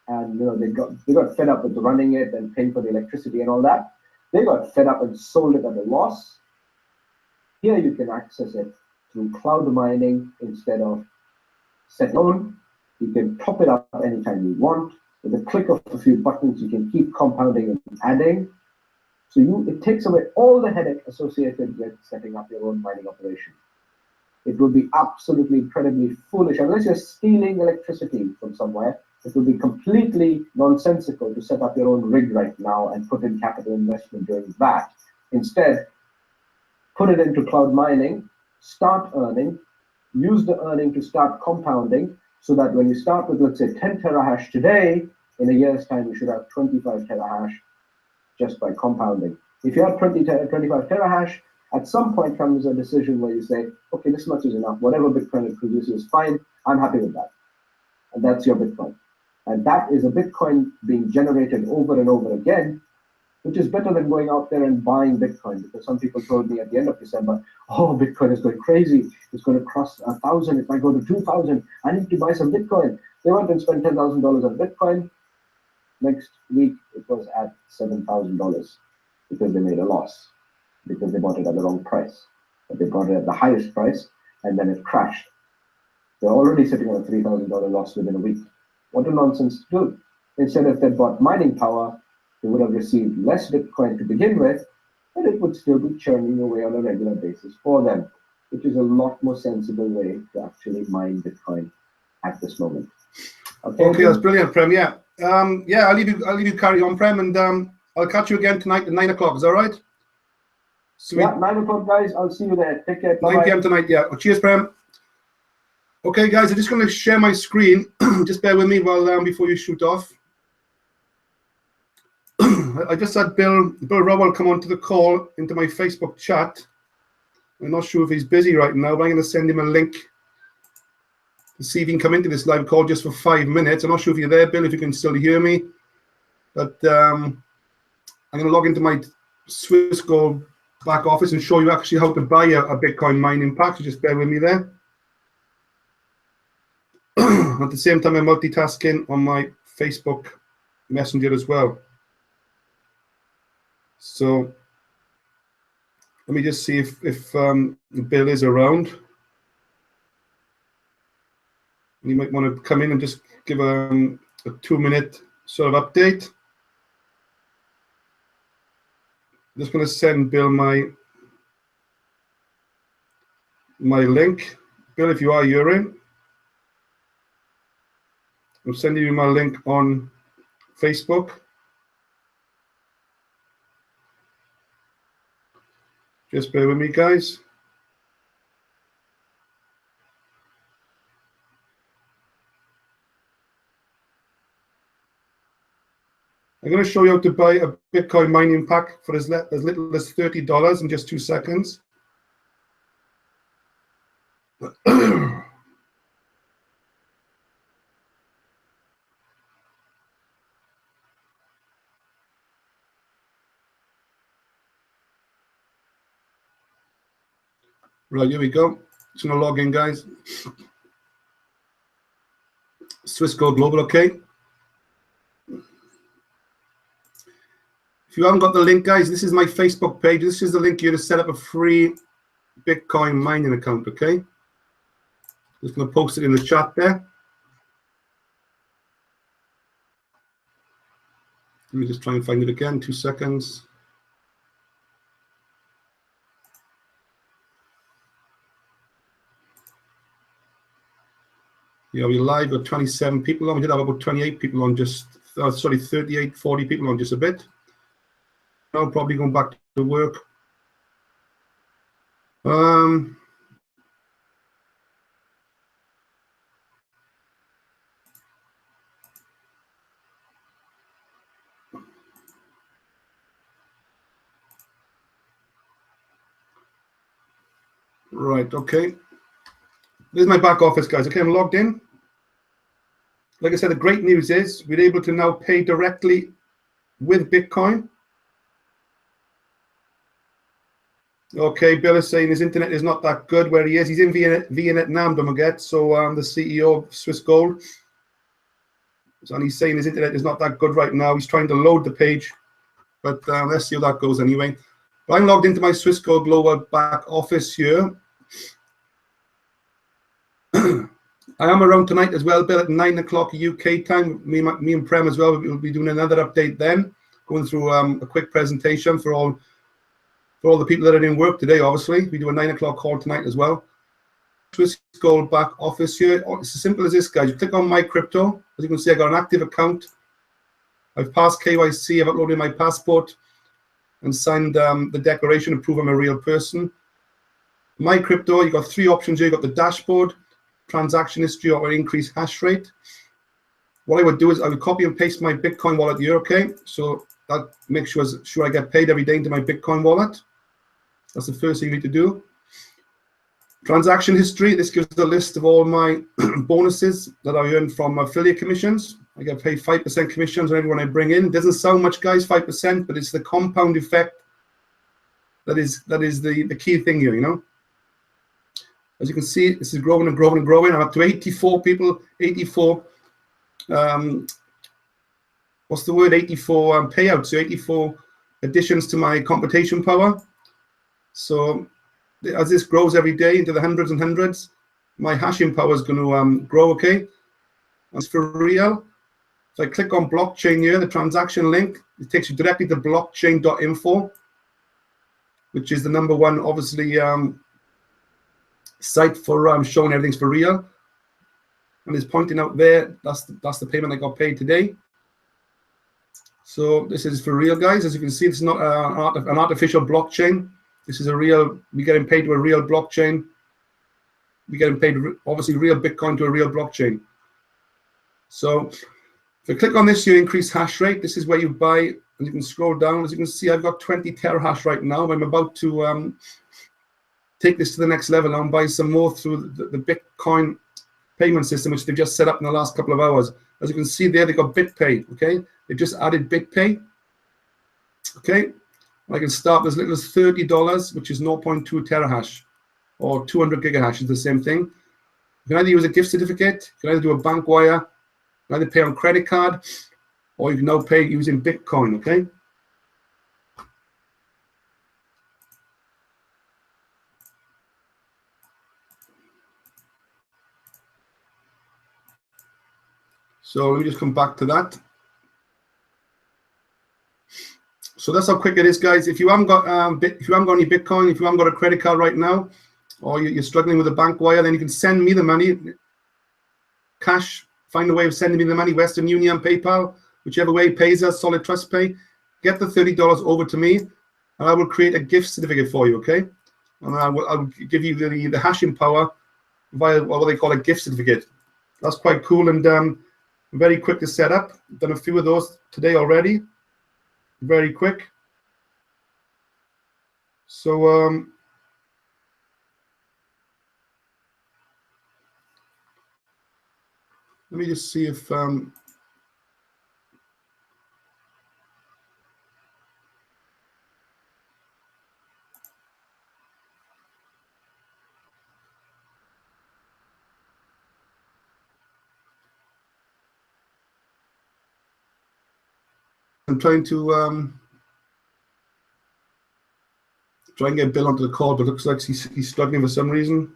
Speaker 2: and they got fed up with running it and paying for the electricity and all that. They got fed up and sold it at a loss. Here you can access it through cloud mining instead of set own. You can top it up anytime you want. With a click of a few buttons, you can keep compounding and adding. So it takes away all the headache associated with setting up your own mining operation. It will be absolutely incredibly foolish, unless you're stealing electricity from somewhere. It will be completely nonsensical to set up your own rig right now and put in capital investment doing that. Instead, put it into cloud mining, start earning, use the earning to start compounding, so that when you start with, let's say, 10 terahash today, in a year's time, you should have 25 terahash just by compounding. If you have 25 terahash, at some point comes a decision where you say, okay, this much is enough. Whatever Bitcoin it produces is fine. I'm happy with that. And that's your Bitcoin. And that is a Bitcoin being generated over and over again, which is better than going out there and buying Bitcoin. Because some people told me at the end of December, oh, Bitcoin is going crazy. It's going to cross 1,000. It might go to 2,000. I need to buy some Bitcoin. They went and spent $10,000 on Bitcoin. Next week, it was at $7,000 because they made a loss, because they bought it at the wrong price. But they bought it at the highest price, and then it crashed. They're already sitting on a $3,000 loss within a week. What a nonsense to do. Instead, if they bought mining power, they would have received less Bitcoin to begin with, but it would still be churning away on a regular basis for them, which is a lot more sensible way to actually mine Bitcoin at this moment.
Speaker 1: Okay, that's brilliant, Prem. Yeah. I'll leave you carry on, Prem, and I'll catch you again tonight at 9 o'clock. Is that right?
Speaker 2: Sweet. Yeah, 9 o'clock, guys. I'll see you there. Take care.
Speaker 1: 9 p.m. tonight. Yeah. Well, cheers, Prem. Okay, guys, I'm just going to share my screen. Just bear with me while before you shoot off. I just had Bill Rowell come onto the call into my Facebook chat. I'm not sure if he's busy right now, but I'm going to send him a link to see if he can come into this live call just for 5 minutes. I'm not sure if you're there, Bill, if you can still hear me. But I'm going to log into my Swissgold back office and show you actually how to buy a Bitcoin mining pack. So just bear with me there. At the same time, I'm multitasking on my Facebook Messenger as well. So let me just see if Bill is around. You might want to come in and just give a 2-minute sort of update. I'm just going to send Bill my link. Bill, if you are, you're in. I'm sending you my link on Facebook. Just bear with me, guys. I'm going to show you how to buy a Bitcoin mining pack for as little as $30 in just 2 seconds. Right, here we go. Just going to log in, guys. Swissgold Global, okay. If you haven't got the link, guys, this is my Facebook page. This is the link here to set up a free Bitcoin mining account, okay? Just going to post it in the chat there. Let me just try and find it again, 2 seconds. Yeah, we live got 27 people on. We did have about 28 people on, just, sorry, 38, 40 people on just a bit. Now probably going back to work. Right, okay. This is my back office, guys. Okay, I'm logged in. Like I said, the great news is we're able to now pay directly with Bitcoin. Okay, Bill is saying his internet is not that good where he is. He's in Vietnam, don't forget. So the CEO of Swissgold, and he's saying his internet is not that good right now. He's trying to load the page, but let's see how that goes anyway. But I'm logged into my Swissgold Global back office here. I am around tonight as well, Bill, at 9 o'clock UK time. Me and Prem as well. We'll be doing another update then, going through a quick presentation for all the people that are in work today. Obviously, we do a 9 o'clock call tonight as well. Swissgold back office here. It's as simple as this, guys. You click on my crypto. As you can see, I got an active account. I've passed KYC. I've uploaded my passport and signed the declaration to prove I'm a real person. My crypto, you got 3 options here. You got the dashboard, transaction history, or increase hash rate. What I would do is I would copy and paste my Bitcoin wallet here, okay? So that makes sure I get paid every day into my Bitcoin wallet. That's the first thing you need to do. Transaction history, this gives a list of all my bonuses that I earn from affiliate commissions. I get paid 5% commissions on everyone I bring in. It doesn't sound much, guys, 5%, but it's the compound effect that is the key thing here, you know? As you can see, this is growing and growing and growing. I'm up to 84 people, 84, what's the word, 84 payouts, so 84 additions to my computation power. So as this grows every day into the hundreds and hundreds, my hashing power is going to grow, okay? That's for real. So I click on blockchain here, the transaction link. It takes you directly to blockchain.info, which is the #1, obviously, site for showing everything's for real. And it's pointing out there, that's the payment I got paid today. So this is for real, guys. As you can see, it's not an artificial blockchain. This is a real, we're getting paid to a real blockchain. We're getting paid, obviously, real Bitcoin to a real blockchain. So if you click on this, you increase hash rate. This is where you buy And you can scroll down. As you can see, I've got 20 terahash right now. I'm about to take this to the next level and buy some more through the Bitcoin payment system, which they've just set up in the last couple of hours. As you can see there, they've got BitPay, okay? They've just added BitPay, okay? I can start with as little as $30, which is 0.2 terahash, or 200 gigahash is the same thing. You can either use a gift certificate, you can either do a bank wire, you can either pay on credit card, or you can now pay using Bitcoin, okay? So let me just come back to that. So that's how quick it is, guys. If you haven't got if you haven't got any Bitcoin, if you haven't got a credit card right now, or you're struggling with a bank wire, then you can send me the money, cash. Find a way of sending me the money, Western Union, PayPal, whichever way pays us, Solid Trust Pay. Get the $30 over to me, and I will create a gift certificate for you, okay? And I'll give you the hashing power via what they call a gift certificate. That's quite cool and very quick to set up. Done a few of those today already. Very quick. So let me just see if I'm trying to try and get Bill onto the call, but it looks like he's struggling for some reason.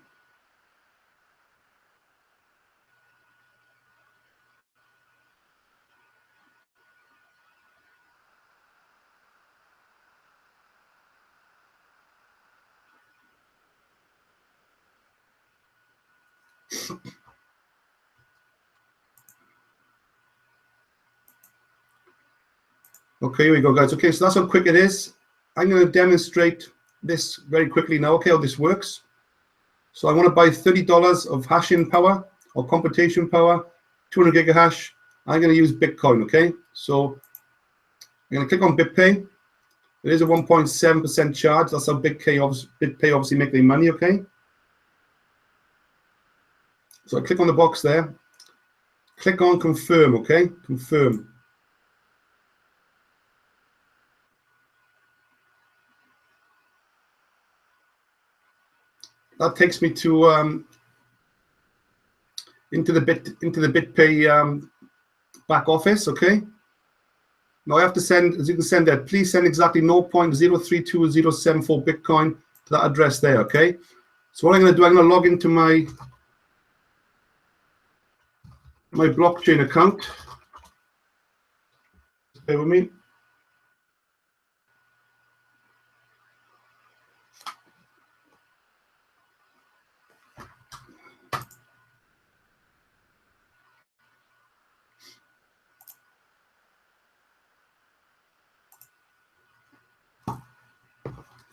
Speaker 1: Okay, here we go, guys. Okay, so that's how quick it is. I'm going to demonstrate this very quickly now, okay, how this works. So I want to buy $30 of hashing power or computation power, 200 gigahash. I'm going to use Bitcoin, okay? So I'm going to click on BitPay. It is a 1.7% charge. That's how BitPay obviously make their money, okay? So I click on the box there. Click on confirm, okay? Confirm. That takes me to into the BitPay back office, okay? Now I have to send, as you can send that, please send exactly 0.032074 Bitcoin to that address there, okay? So what I'm going to do, I'm going to log into my blockchain account. Stay with me.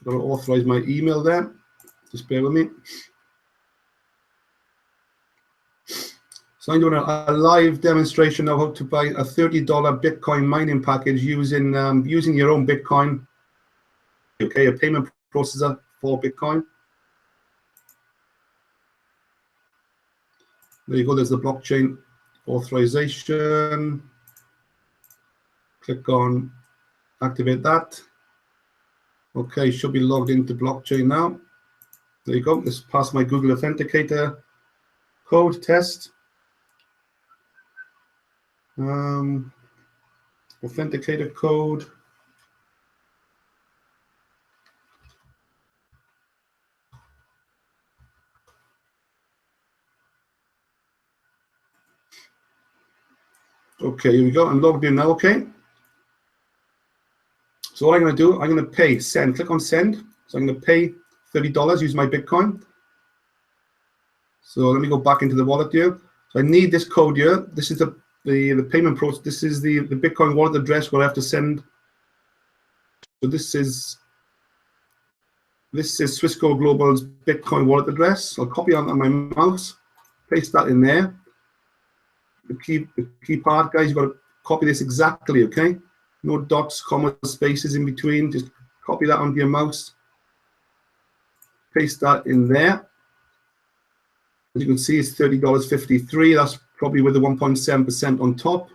Speaker 1: I'm going to authorize my email there. Just bear with me. So I'm doing a live demonstration of how to buy a $30 Bitcoin mining package using your own Bitcoin. Okay, a payment processor for Bitcoin. There you go. There's the blockchain authorization. Click on activate that. Okay, should be logged into blockchain now. There you go. Let's pass my Google Authenticator code test. Authenticator code. Okay, here we go. I'm logged in now, okay? So what I'm going to do, I'm going to pay, send, click on send. So I'm going to pay $30, use my Bitcoin. So let me go back into the wallet here. So I need this code here. This is the payment process. This is the Bitcoin wallet address where I have to send. So this is Swissco Global's Bitcoin wallet address. I'll copy on my mouse, paste that in there. The key part, guys, you've got to copy this exactly, okay? No dots, commas, spaces in between. Just copy that onto your mouse. Paste that in there. As you can see, it's $30.53. That's probably with the 1.7% on top.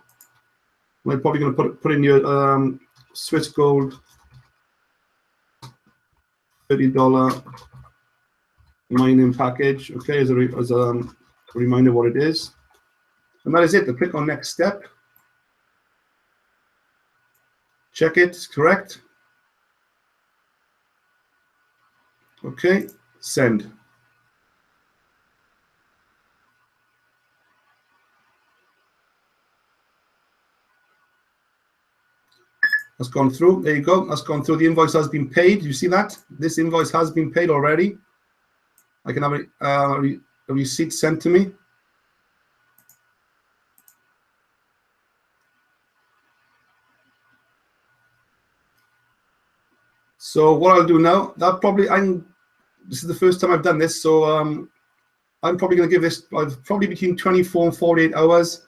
Speaker 1: We're probably going to put in your Swiss Gold $30 mining package. Okay, as a reminder what it is. And that is it. Click on next step. Check it, it's correct. Okay, send. That's gone through. There you go. That's gone through. The invoice has been paid. You see that? This invoice has been paid already. I can have a receipt sent to me. So what I'll do now, this is the first time I've done this, so I'm probably going to give this probably between 24 and 48 hours.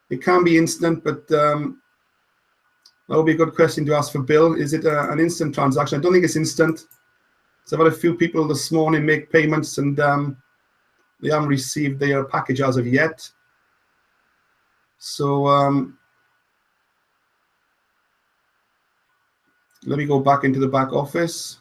Speaker 1: It can be instant, but that would be a good question to ask for Bill. Is it an instant transaction? I don't think it's instant. So I've had a few people this morning make payments, and they haven't received their package as of yet. So let me go back into the back office.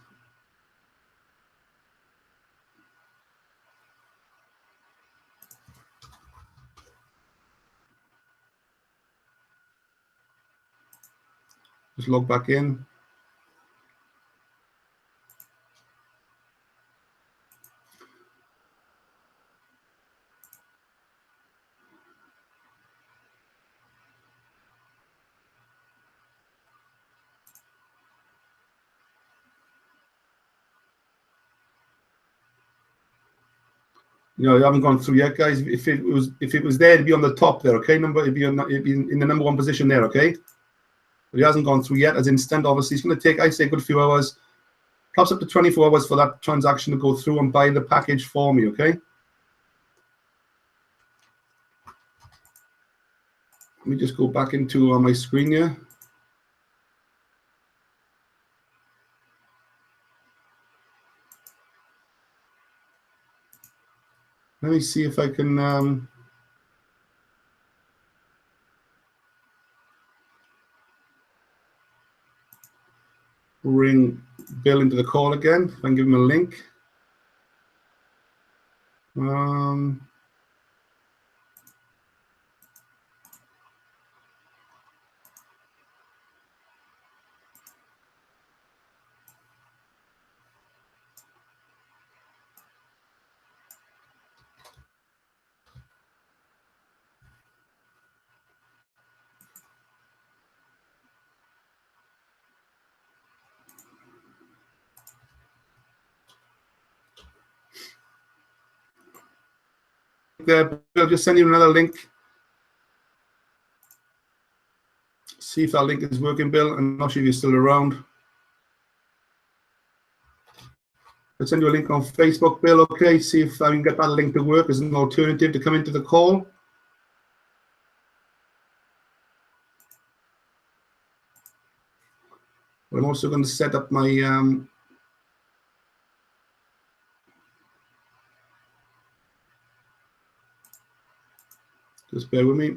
Speaker 1: Just log back in. You know, you haven't gone through yet, guys. If it was there, it'd be on the top there, okay? It'd be in the number one position there, okay? But it hasn't gone through yet as instant. Obviously, it's going to take, I say, a good few hours, perhaps up to 24 hours for that transaction to go through and buy the package for me, okay? Let me just go back into my screen here. Let me see if I can bring Bill into the call again. If I can give him a link. There, I'll just send you another link. See if that link is working, Bill. I'm not sure if you're still around. I'll send you a link on Facebook, Bill, okay? See if I can get that link to work as an alternative to come into the call. But I'm also going to set up my just bear with me.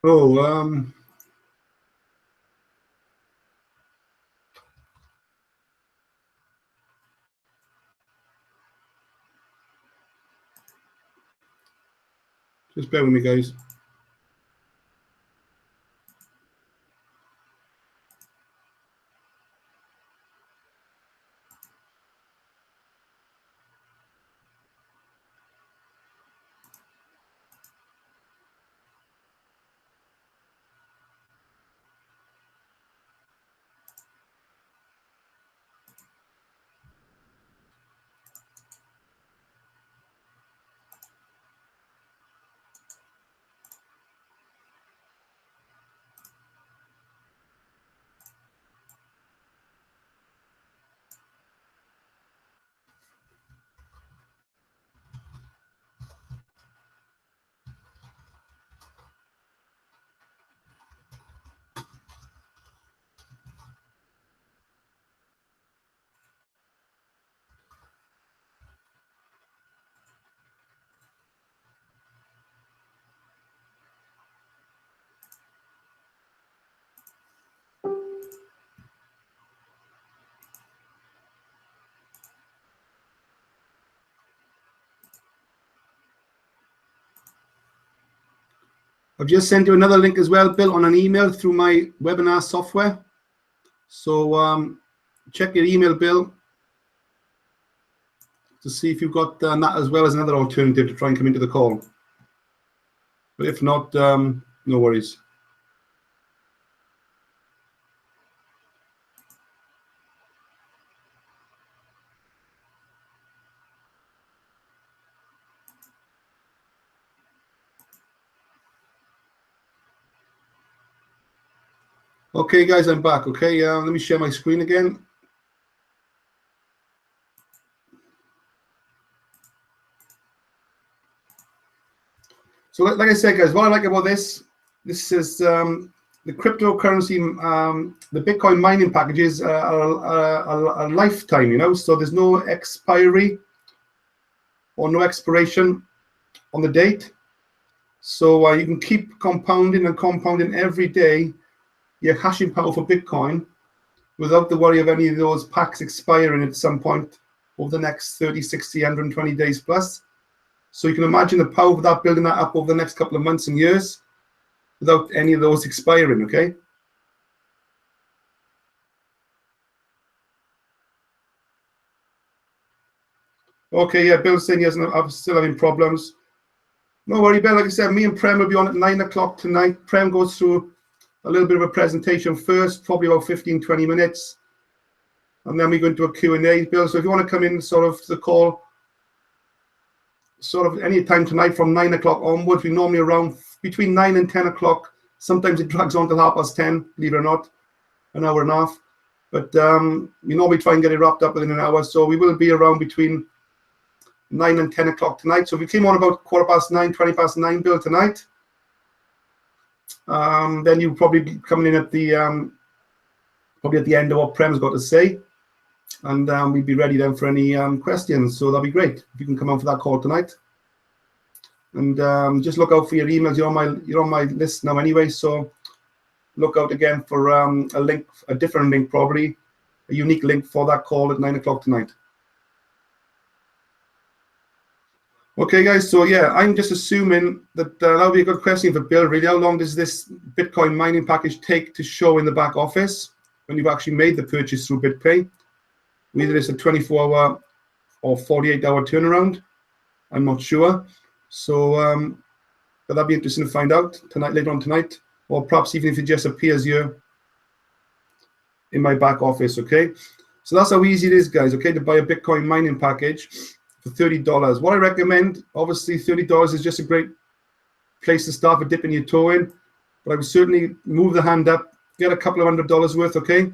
Speaker 1: Oh, just bear with me, guys. I've just sent you another link as well, Bill, on an email through my webinar software. So check your email, Bill, to see if you've got that as well as another alternative to try and come into the call. But if not, no worries. Okay, guys, I'm back. Okay, let me share my screen again. So like I said, guys, what I like about this is the cryptocurrency, the Bitcoin mining packages are a lifetime, you know, so there's no expiry or no expiration on the date. So you can keep compounding and compounding every day your hashing power for Bitcoin without the worry of any of those packs expiring at some point over the next 30, 60, 120 days plus. So you can imagine the power of that, building that up over the next couple of months and years without any of those expiring, okay? Okay, yeah, Bill's saying I'm still having problems. No worry, Bill. Like I said, me and Prem will be on at 9 o'clock tonight. Prem goes through a little bit of a presentation first, probably about 15, 20 minutes. And then we go into a Q&A, Bill. So if you want to come in sort of to the call, sort of any time tonight from 9 o'clock onwards, we normally around between 9 and 10 o'clock. Sometimes it drags on till 10:30, believe it or not, an hour and a half. But we normally try and get it wrapped up within an hour. So we will be around between 9 and 10 o'clock tonight. So if we came on about 9:15, 9:20, Bill, tonight, then you'll probably be coming in at the end of what Prem's got to say. And we'd be ready then for any questions. So that'd be great if you can come on for that call tonight. And just look out for your emails. You're on my list now anyway. So look out again for a link, a different link probably, a unique link for that call at 9 o'clock tonight. Okay, guys. So yeah, I'm just assuming that that'll be a good question for Bill. Really, how long does this Bitcoin mining package take to show in the back office when you've actually made the purchase through BitPay? Whether it's a 24-hour or 48-hour turnaround, I'm not sure. So but that'd be interesting to find out tonight, later on tonight, or perhaps even if it just appears here in my back office. Okay, so that's how easy it is, guys. Okay, to buy a Bitcoin mining package for $30. What I recommend, obviously, $30 is just a great place to start for dipping your toe in, but I would certainly move the hand up, get a couple of $100 worth. Okay.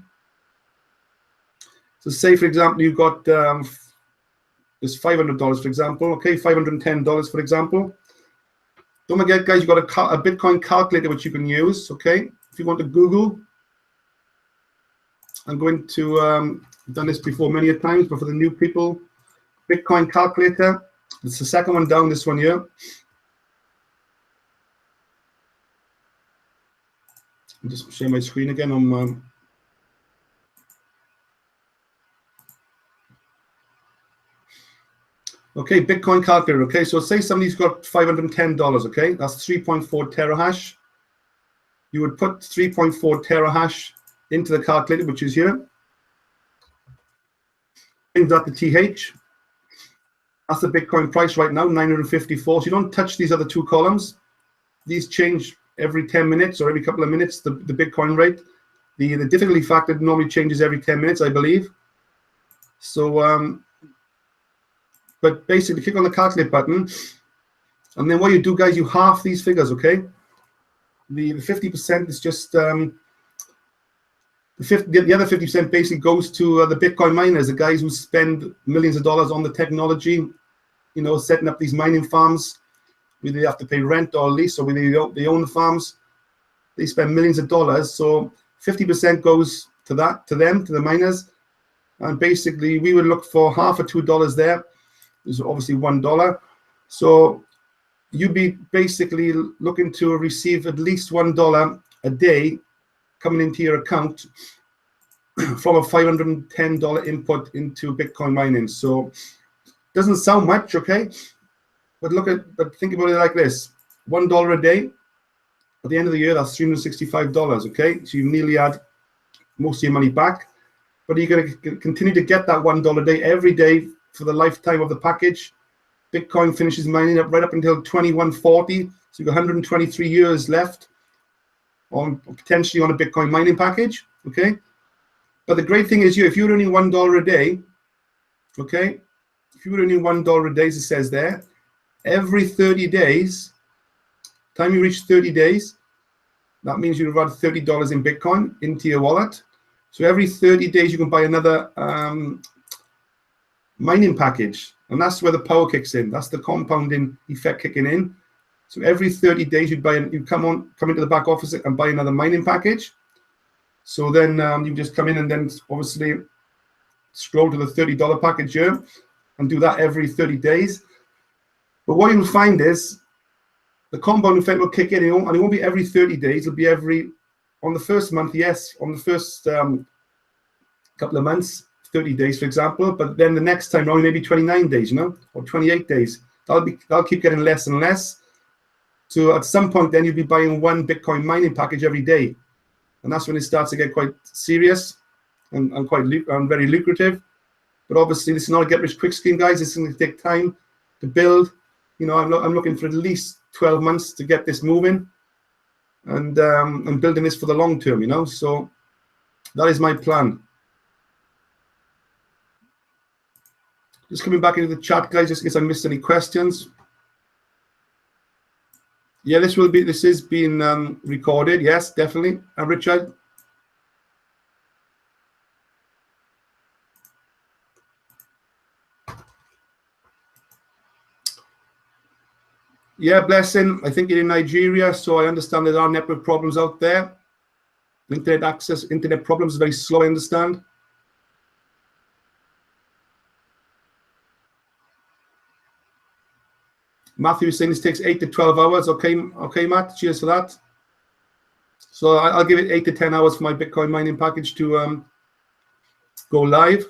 Speaker 1: So say, for example, you've got this $500, for example, okay, $510, for example. Don't forget, guys, you've got a Bitcoin calculator which you can use, okay? If you want to Google, I'm going to, I've done this before many a times, but for the new people, Bitcoin calculator, it's the second one down, this one here. I'll just share my screen again on okay, Bitcoin calculator. Okay, so say somebody's got $510. Okay, that's 3.4 terahash. You would put 3.4 terahash into the calculator, which is here. Change that to TH. That's the Bitcoin price right now, 954. So you don't touch these other two columns. These change every 10 minutes or every couple of minutes, the Bitcoin rate. The difficulty factor normally changes every 10 minutes, I believe. So, but basically, click on the calculate button, and then what you do, guys, you half these figures, okay? The 50% is just the other 50% basically goes to the Bitcoin miners, the guys who spend millions of dollars on the technology, you know, setting up these mining farms. Whether they have to pay rent or lease, or whether they own the farms, they spend millions of dollars. So 50% goes to them, to the miners, and basically we would look for half or $2 there. Is obviously $1. So you'd be basically looking to receive at least $1 a day coming into your account from a $510 input into Bitcoin mining. So doesn't sound much, okay? But think about it like this: $1 a day at the end of the year, that's $365, okay? So you nearly had most of your money back, but you're going to continue to get that $1 a day every day for the lifetime of the package. Bitcoin finishes mining up right up until 2140, so you've got 123 years left on potentially on a Bitcoin mining package, okay? But the great thing is, if you're earning $1 a day, okay, if you're earning $1 a day, as it says there, every 30 days, time you reach 30 days, that means you've had $30 in Bitcoin into your wallet. So every 30 days, you can buy another mining package. And that's where the power kicks in. That's the compounding effect kicking in. So every 30 days, you come into the back office and buy another mining package. So then you just come in and then obviously scroll to the $30 package here and do that every 30 days. But what you'll find is the compound effect will kick in, and it won't be every 30 days. It'll be on the first month, yes, on the first couple of months, 30 days, for example. But then the next time around, maybe 29 days, or 28 days. That'll keep getting less and less. So at some point, then you'll be buying one Bitcoin mining package every day, and that's when it starts to get quite serious and very lucrative. But obviously, this is not a get-rich-quick scheme, guys. It's going to take time to build. I'm looking for at least 12 months to get this moving, and I'm building this for the long term. So that is my plan. Just coming back into the chat, guys, just in case I missed any questions. Yeah, this is being recorded. Yes, definitely. And Richard. Yeah, blessing. I think you're in Nigeria, so I understand there are network problems out there. Internet problems is very slow, I understand. Matthew is saying this takes 8 to 12 hours. Okay, Matt, cheers for that. So I'll give it 8 to 10 hours for my Bitcoin mining package to go live.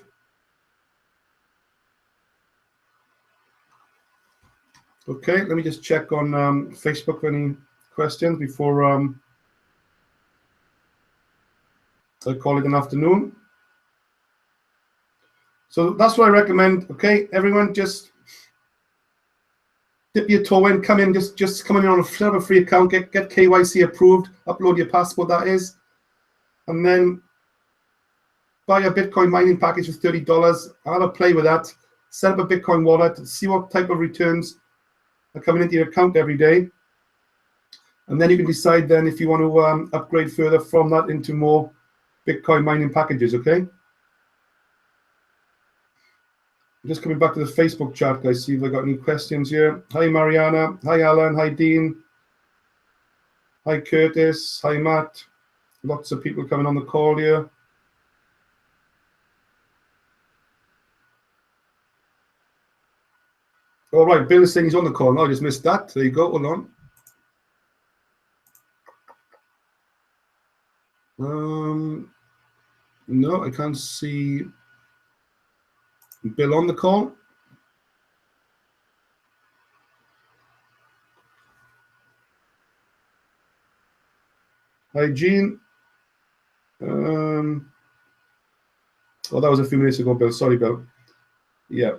Speaker 1: Okay, let me just check on Facebook for any questions before I call it an afternoon. So that's what I recommend. Okay, everyone, just dip your toe in, come in, just come in on a free account, get KYC approved, upload your passport, that is, and then buy a Bitcoin mining package for $30. I'll have a play with that, set up a Bitcoin wallet, see what type of returns are coming into your account every day, and then you can decide then if you want to upgrade further from that into more Bitcoin mining packages. Okay. Just coming back to the Facebook chat, guys, see if I got any questions here. Hi, Mariana. Hi, Alan. Hi, Dean. Hi, Curtis. Hi, Matt. Lots of people coming on the call here. All right, Bill is saying he's on the call. No, I just missed that. There you go. Hold on. No, I can't see Bill on the call. Hi, Gene. Oh, that was a few minutes ago, Bill. Sorry, Bill. Yeah.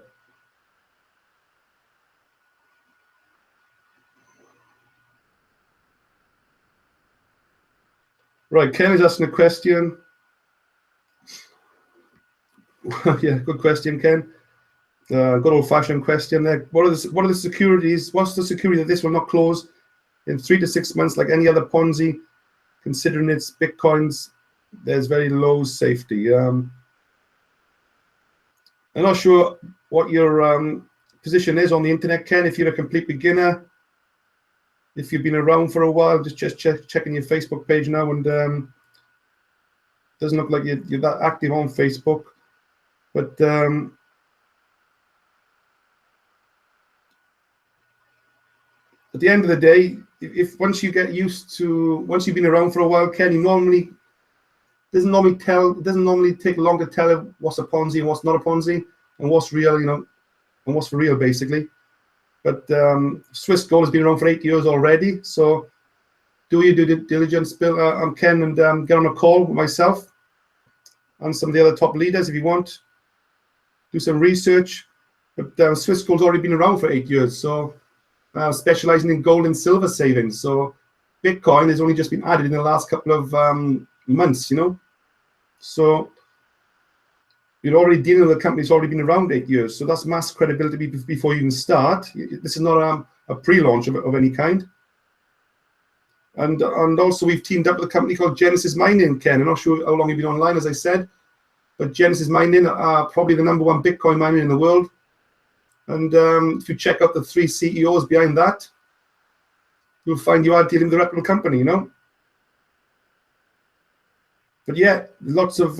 Speaker 1: Right, Ken is asking a question. Yeah, good question, Ken. Good old-fashioned question there. What are the securities? What's the security that this will not close in 3 to 6 months like any other Ponzi? Considering it's Bitcoins, there's very low safety. I'm not sure what your position is on the internet, Ken. If you're a complete beginner, if you've been around for a while, just checking your Facebook page now, and doesn't look like you're that active on Facebook. But at the end of the day, once you've been around for a while, Ken, it doesn't normally take long to tell what's a Ponzi and what's not a Ponzi, and what's real, and what's for real, basically. But Swiss Gold has been around for 8 years already, so do your due diligence, Bill, Ken, and get on a call with myself and some of the other top leaders if you want. Do some research. But Swiss Gold's already been around for 8 years, so specializing in gold and silver savings. So Bitcoin has only just been added in the last couple of months, you know. So you're already dealing with a company that's already been around 8 years. So that's mass credibility before you even start. This is not a pre-launch of any kind. And also we've teamed up with a company called Genesis Mining, Ken. I'm not sure how long you've been online, as I said, but Genesis Mining are probably the #1 Bitcoin miner in the world. And if you check out the 3 CEOs behind that, you'll find you are dealing with a reputable company, you know. But yeah, lots of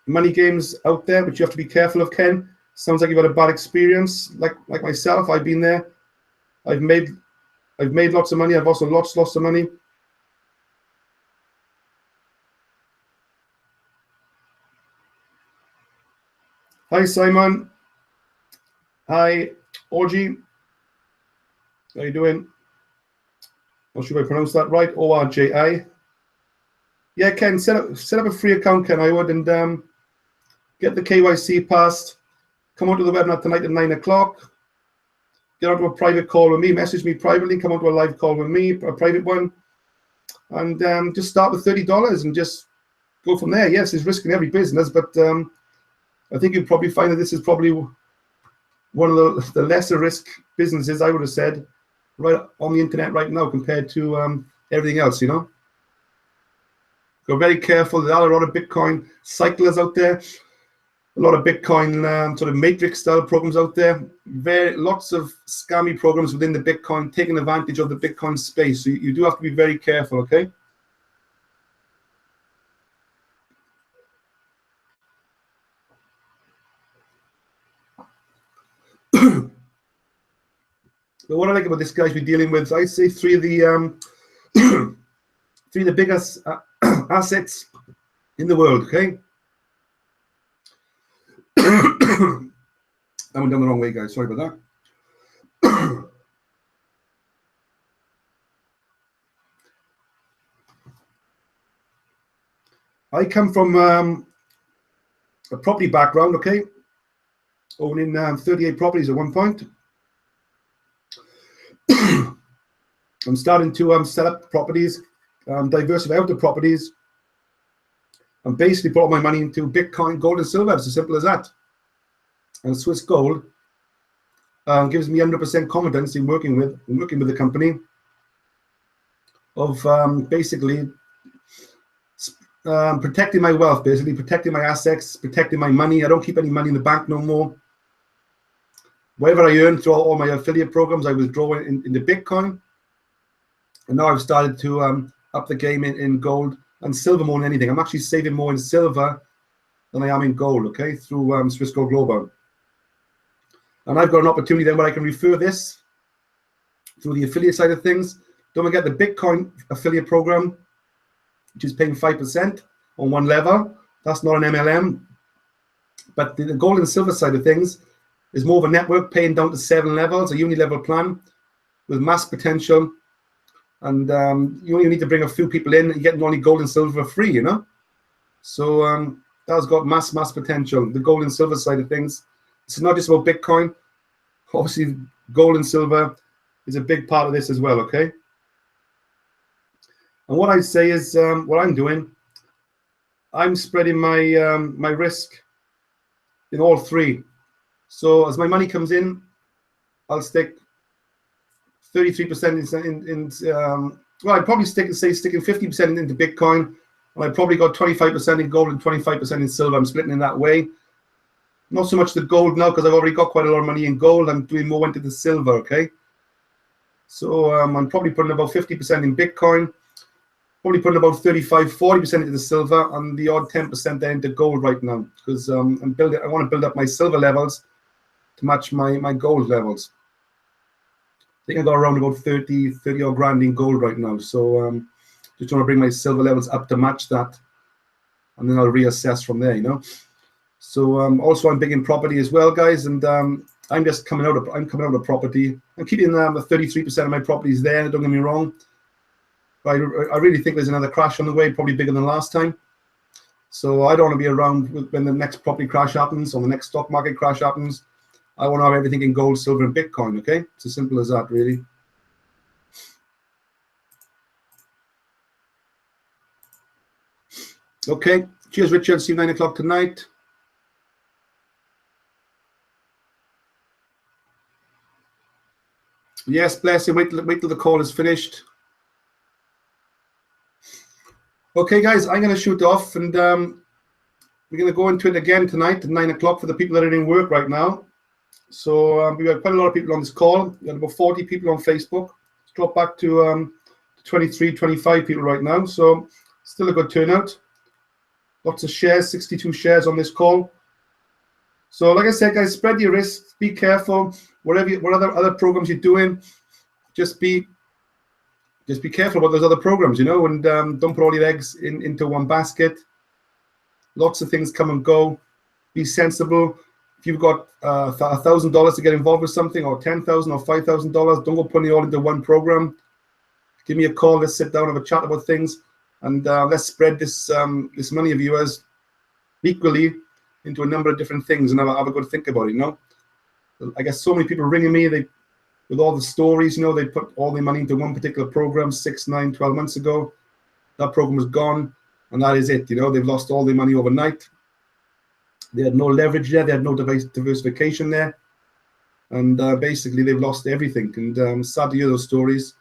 Speaker 1: money games out there, which you have to be careful of, Ken. Sounds like you've had a bad experience, like myself. I've been there. I've made lots of money. I've also lost lots of money. Hi, Simon. Hi, Orji. How you doing? Not sure if I pronounced that right. ORJI. Yeah, Ken, set up a free account, Ken. I would, and get the KYC passed. Come onto the webinar tonight at 9 o'clock. Get onto a private call with me. Message me privately. Come onto a live call with me, a private one, and just start with $30 and just go from there. Yes, there's risk in every business, but I think you'll probably find that this is probably one of the lesser risk businesses, I would have said, right on the internet right now compared to everything else, you know. Go very careful. There are a lot of Bitcoin cyclers out there, a lot of Bitcoin sort of matrix style programs out there. Lots of scammy programs within the Bitcoin, taking advantage of the Bitcoin space. So you do have to be very careful, okay? But what I like about this guys we're dealing with, I'd say 3 of the 3 of the biggest assets in the world, okay? I went down the wrong way, guys. Sorry about that. I come from a property background, okay? Owning 38 properties at one point. I'm starting to set up properties, diversify out the properties, and basically put all my money into Bitcoin, gold, and silver. It's as simple as that. And Swiss Gold gives me 100% confidence in working with the company of basically protecting my wealth, basically protecting my assets, protecting my money. I don't keep any money in the bank no more. Whatever I earn through all my affiliate programs, I withdraw into Bitcoin. And now I've started to up the game in gold and silver more than anything. I'm actually saving more in silver than I am in gold, okay, through Swiss Gold Global. And I've got an opportunity then where I can refer this through the affiliate side of things. Don't forget the Bitcoin affiliate program, which is paying 5% on one level. That's not an MLM. But the gold and silver side of things is more of a network paying down to 7 levels, a uni-level plan with mass potential. And you only need to bring a few people in, and you're getting only gold and silver for free, you know? So that's got mass potential, the gold and silver side of things. It's not just about Bitcoin. Obviously, gold and silver is a big part of this as well, okay? And what I say is, what I'm doing, I'm spreading my my risk in all 3. So as my money comes in, I'll stick 33% in well, I'd probably sticking 50% into Bitcoin, and I probably got 25% in gold and 25% in silver. I'm splitting in that way. Not so much the gold now because I've already got quite a lot of money in gold. I'm doing more into the silver, okay? So I'm probably putting about 50% in Bitcoin, probably putting about 35-40% into the silver, and the odd 10% there into gold right now because I want to build up my silver levels to match my gold levels. I think I got around about 30 odd grand in gold right now. So just want to bring my silver levels up to match that, and then I'll reassess from there, you know. So also I'm big in property as well, guys, and I'm just coming out of property. I'm keeping 33% of my properties there. Don't get me wrong, But I really think there's another crash on the way, probably bigger than last time. So I don't want to be around when the next property crash happens or the next stock market crash happens. I want to have everything in gold, silver, and Bitcoin, okay? It's as simple as that, really. Okay, cheers, Richard. See you 9 o'clock tonight. Yes, bless you. Wait till the call is finished. Okay, guys, I'm going to shoot off, and we're going to go into it again tonight at 9 o'clock for the people that are in work right now. So we've got quite a lot of people on this call. We've got about 40 people on Facebook. Let's drop back to 23, 25 people right now. So still a good turnout. Lots of shares, 62 shares on this call. So like I said, guys, spread your risks. Be careful. Whatever other programs you're doing, just be careful about those other programs, you know, and don't put all your eggs into one basket. Lots of things come and go. Be sensible. If you've got $1,000 to get involved with something, or $10,000 or $5,000, don't go putting it all into one program. Give me a call. Let's sit down, have a chat about things, and let's spread this money of yours equally into a number of different things, and have a good think about it. You know, I guess so many people ringing me. With all the stories, you know, they put all their money into one particular program 6, 9, 12 months ago. That program was gone, and that is it. You know, they've lost all their money overnight. They had no leverage there. They had no diversification there. And basically, they've lost everything. And sad to hear those stories.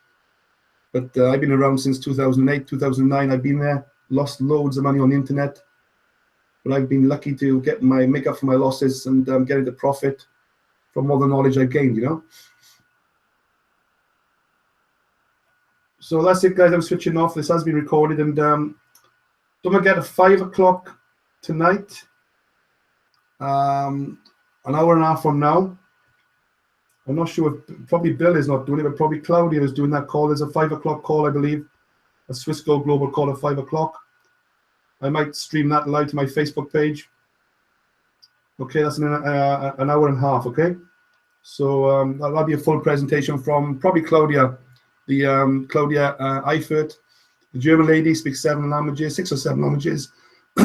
Speaker 1: But I've been around since 2008, 2009. I've been there, lost loads of money on the internet. But I've been lucky to make up for my losses and get into profit from all the knowledge I gained, you know. So that's it, guys. I'm switching off. This has been recorded, and don't forget at 5 o'clock tonight, an hour and a half from now. I'm not sure if probably Bill is not doing it, but probably Claudia is doing that call. There's a 5 o'clock call, I believe, a Swissgo Global call at 5 o'clock. I might stream that live to my Facebook page. Okay, that's an hour and a half. Okay, so that'll be a full presentation from probably Claudia. Claudia Hibbert, the German lady, speaks 6 or 7 languages.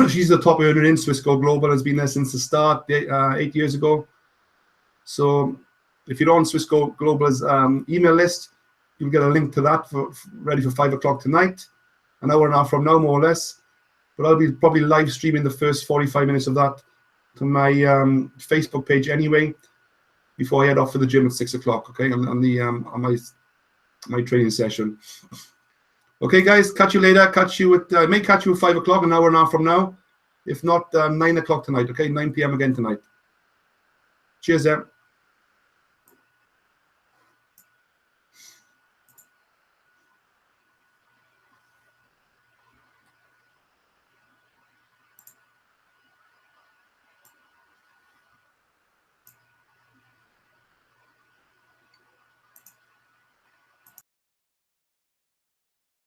Speaker 1: She's the top earner in Swissgo Global, has been there since the start, 8 years ago. So if you're on Swissgo Global's email list, you'll get a link to that ready for 5 o'clock tonight, an hour and a half from now, more or less. But I'll be probably live streaming the first 45 minutes of that to my Facebook page anyway, before I head off for the gym at 6 o'clock, okay, on my training session. Okay, guys, catch you later. I may catch you at 5 o'clock, an hour and a half from now. If not, 9 o'clock tonight, okay? 9 p.m. again tonight. Cheers, then.